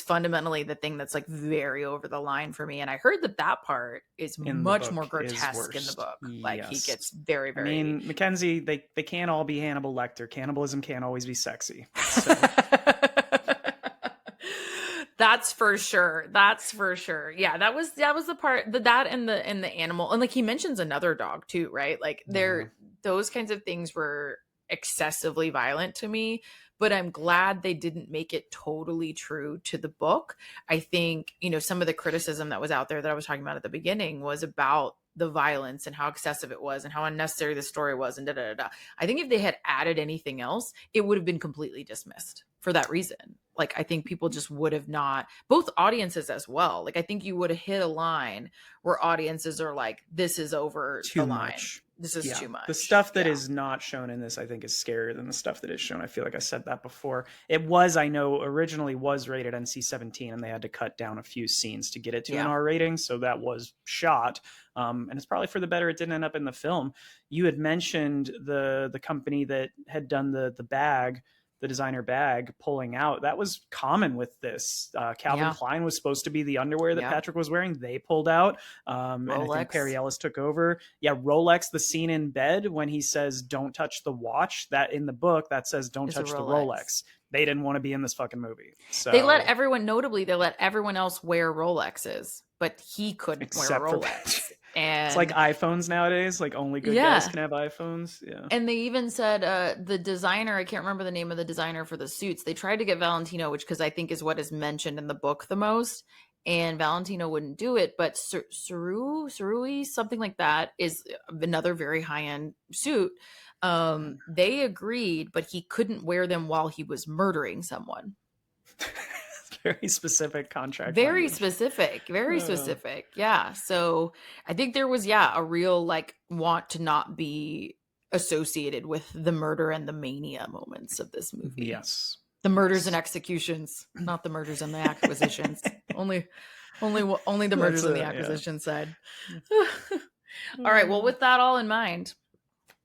fundamentally the thing that's like very over the line for me. And I heard that part is much more grotesque in the book. Like, he gets very, very. I mean, Mackenzie, they can't all be Hannibal Lecter. Cannibalism can't always be sexy. So. That's for sure. Yeah, that was the part that and the animal, and like he mentions another dog too, right? Like those kinds of things were excessively violent to me, but I'm glad they didn't make it totally true to the book. I think, some of the criticism that was out there that I was talking about at the beginning was about the violence and how excessive it was and how unnecessary the story was and da da da da. I think if they had added anything else, it would have been completely dismissed for that reason. Like, I think people just would have not, both audiences as well. Like, I think you would have hit a line where audiences are like, this is over Too the line. much. This is too much. The stuff that is not shown in this, I think, is scarier than the stuff that is shown. I feel like I said that before. It was, I know, originally was rated NC-17, and they had to cut down a few scenes to get it to an R rating. So that was shot. And it's probably for the better it didn't end up in the film. You had mentioned the company that had done the bag, the designer bag, pulling out. That was common with this. Calvin Klein was supposed to be the underwear that Patrick was wearing. They pulled out. And I think Perry Ellis took over. Yeah, Rolex, the scene in bed when he says, don't touch the watch, that in the book, that says, don't touch the Rolex. They didn't want to be in this fucking movie. So they let everyone else wear Rolexes, but he couldn't wear a Rolex. And it's like iPhones nowadays, like only good guys can have iPhones. Yeah. And they even said the designer, I can't remember the name of the designer for the suits. They tried to get Valentino, which because I think is what is mentioned in the book the most. And Valentino wouldn't do it, but Surui, something like that, is another very high-end suit. They agreed, but he couldn't wear them while he was murdering someone. Very specific contract. Very specific. Yeah. So I think there was, a real like want to not be associated with the murder and the mania moments of this movie. Yes. The murders and executions, not the murders and the acquisitions. only the murders and the acquisition side. All right. Well, with that all in mind,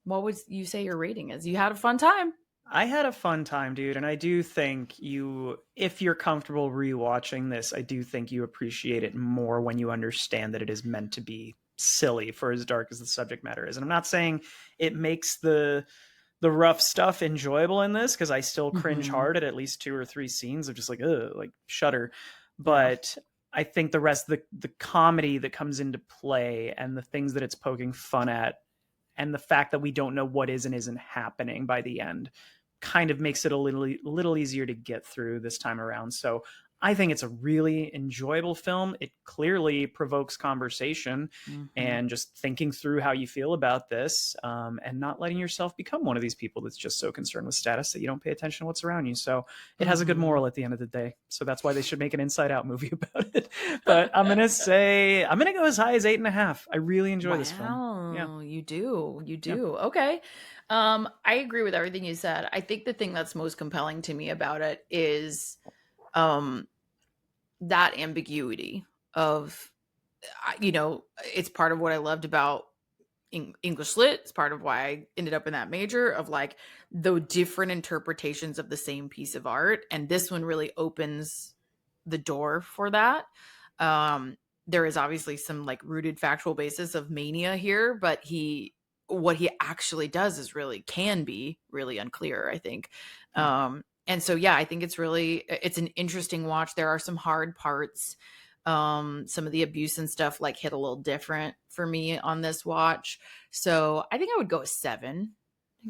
what would you say your rating is? You had a fun time. I had a fun time, dude. And I do think if you're comfortable rewatching this, I do think you appreciate it more when you understand that it is meant to be silly for as dark as the subject matter is. And I'm not saying it makes the rough stuff enjoyable in this, because I still cringe hard at least 2 or 3 scenes of just like, ugh, like shudder. But I think the rest of the comedy that comes into play and the things that it's poking fun at and the fact that we don't know what is and isn't happening by the end kind of makes it a little easier to get through this time around. So I think it's a really enjoyable film. It clearly provokes conversation and just thinking through how you feel about this, and not letting yourself become one of these people that's just so concerned with status that you don't pay attention to what's around you. So it has a good moral at the end of the day. So that's why they should make an Inside Out movie about it. But I'm going to go as high as 8.5. I really enjoy this film. Yeah. You do. Yeah. Okay. I agree with everything you said. I think the thing that's most compelling to me about it is that ambiguity of, it's part of what I loved about English Lit. It's part of why I ended up in that major, of like the different interpretations of the same piece of art. And this one really opens the door for that. There is obviously some like rooted factual basis of mania here, but what he actually does is can be really unclear, I think. And so, I think it's an interesting watch. There are some hard parts. Some of the abuse and stuff like hit a little different for me on this watch. So I think I would go a 7.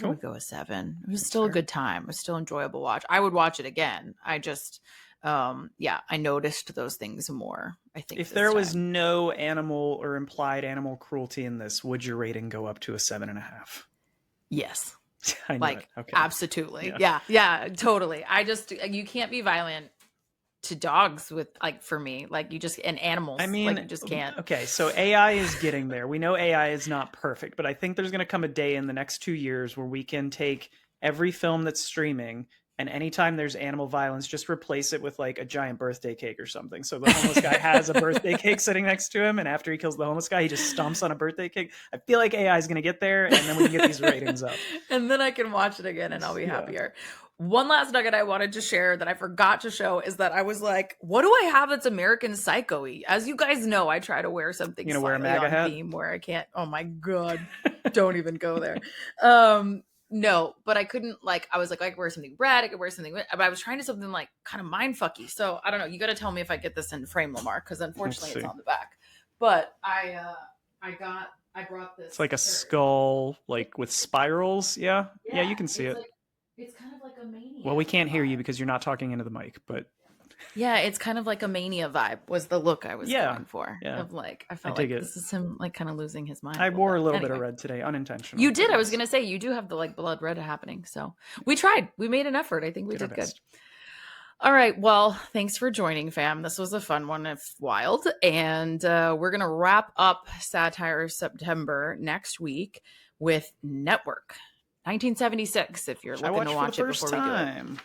I would go a 7. It was still a good time. It was still an enjoyable watch. I would watch it again. I just, I noticed those things more, I think. If there was no animal or implied animal cruelty in this, would your rating go up to a 7.5? Yes. I know like, okay. Absolutely. Yeah, totally. You can't be violent to dogs with, like, for me, like, you just, and animals. I mean, like, you just can't. Okay, so AI is getting there. We know AI is not perfect, but I think there's going to come a day in the next 2 years where we can take every film that's streaming, and anytime there's animal violence, just replace it with like a giant birthday cake or something. So the homeless guy has a birthday cake sitting next to him, and after he kills the homeless guy, he just stomps on a birthday cake. I feel like AI is going to get there, and then we can get these ratings up. And then I can watch it again, and I'll be happier. One last nugget I wanted to share that I forgot to show is that I was like, what do I have that's American Psycho-y? As you guys know, I try to wear something wear a MAGA hat? theme where I can't. Oh my God. Don't even go there. No, but I couldn't, like, I was like, I could wear something red, I could wear something, but I was trying to something like kind of mindfucky. So I don't know. You got to tell me if I get this in frame, Lemar, because unfortunately it's on the back. But I brought this. It's like a skull, like with spirals. Yeah, you can see it. It's kind of like a maniac. Well, we can't hear you because you're not talking into the mic, but Yeah, it's kind of like a mania vibe was the look I was Yeah, going for. yeah. Of like, I I felt dig like it. this is him like kind of losing his mind. I wore a little bit of Anyway. red today, unintentional. You did. but I was yes, gonna say you do have the like blood red happening. So we tried. We made an effort. I think we did our did good. best. All right. Well, thanks for joining, fam. This was a fun one. It's wild, and we're gonna wrap up Satires September next week with Network 1976. If you're Which I looking to watched for the watch it first before we do it. time.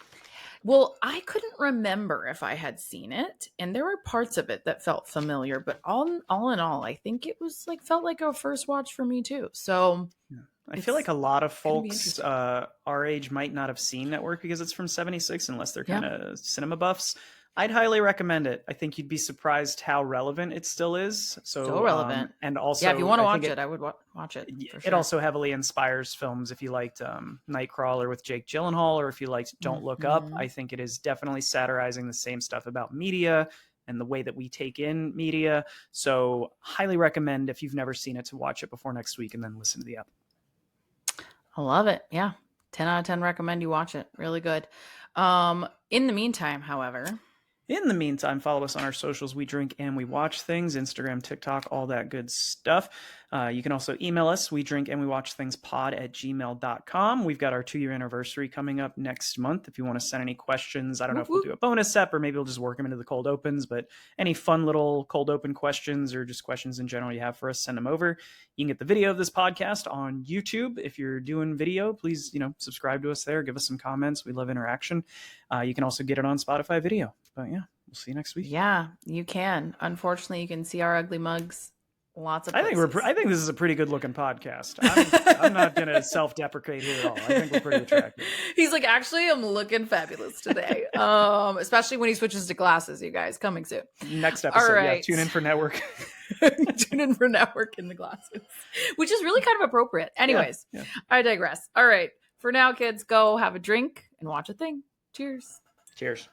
Well, I couldn't remember if I had seen it, and there were parts of it that felt familiar, but all in all, I think it was like felt like a first watch for me too. So Yeah. I feel like it's a lot of gonna be folks interesting. our age might not have seen Network because it's from 76 unless they're Yeah, kind of cinema buffs. I'd highly recommend it. I think you'd be surprised how relevant it still is. so So, relevant. and Yeah, if you also, want to I think watch it, I would watch it for it sure. also heavily inspires films. If you liked Nightcrawler with Jake Gyllenhaal, or if you liked Don't Look Up, Mhm. I think it is definitely satirizing the same stuff about media and the way that we take in media. So, highly recommend if you've never seen it to watch it before next week and then listen to the app. I love it. Yeah, 10 out of 10. Recommend you watch it. Really good. In the meantime, however. In the meantime, follow us on our socials. We drink and we watch things, Instagram, TikTok, all that good stuff. You can also email us, we drink and we watch things pod@gmail.com. We've got our 2-year anniversary coming up next month. If you want to send any questions, I don't know if we'll do a bonus ep or maybe we'll just work them into the cold opens, but any fun little cold open questions or just questions in general you have for us, send them over. You can get the video of this podcast on YouTube. If you're doing video, please, subscribe to us there, give us some comments. We love interaction. You can also get it on Spotify video. But yeah, we'll see you next week. Yeah, you can. Unfortunately, you can see our ugly mugs lots of I places. think this is a pretty good looking podcast. I'm not gonna self-deprecate here at all. I think we're pretty attractive. He's like, actually, I'm looking fabulous today. Especially when he switches to glasses, you guys. Coming soon. Next episode, All right. tune in for Network. Tune in for Network in the glasses, which is really kind of appropriate. Anyways, Yeah. I digress. All right. For now, kids, go have a drink and watch a thing. Cheers. Cheers.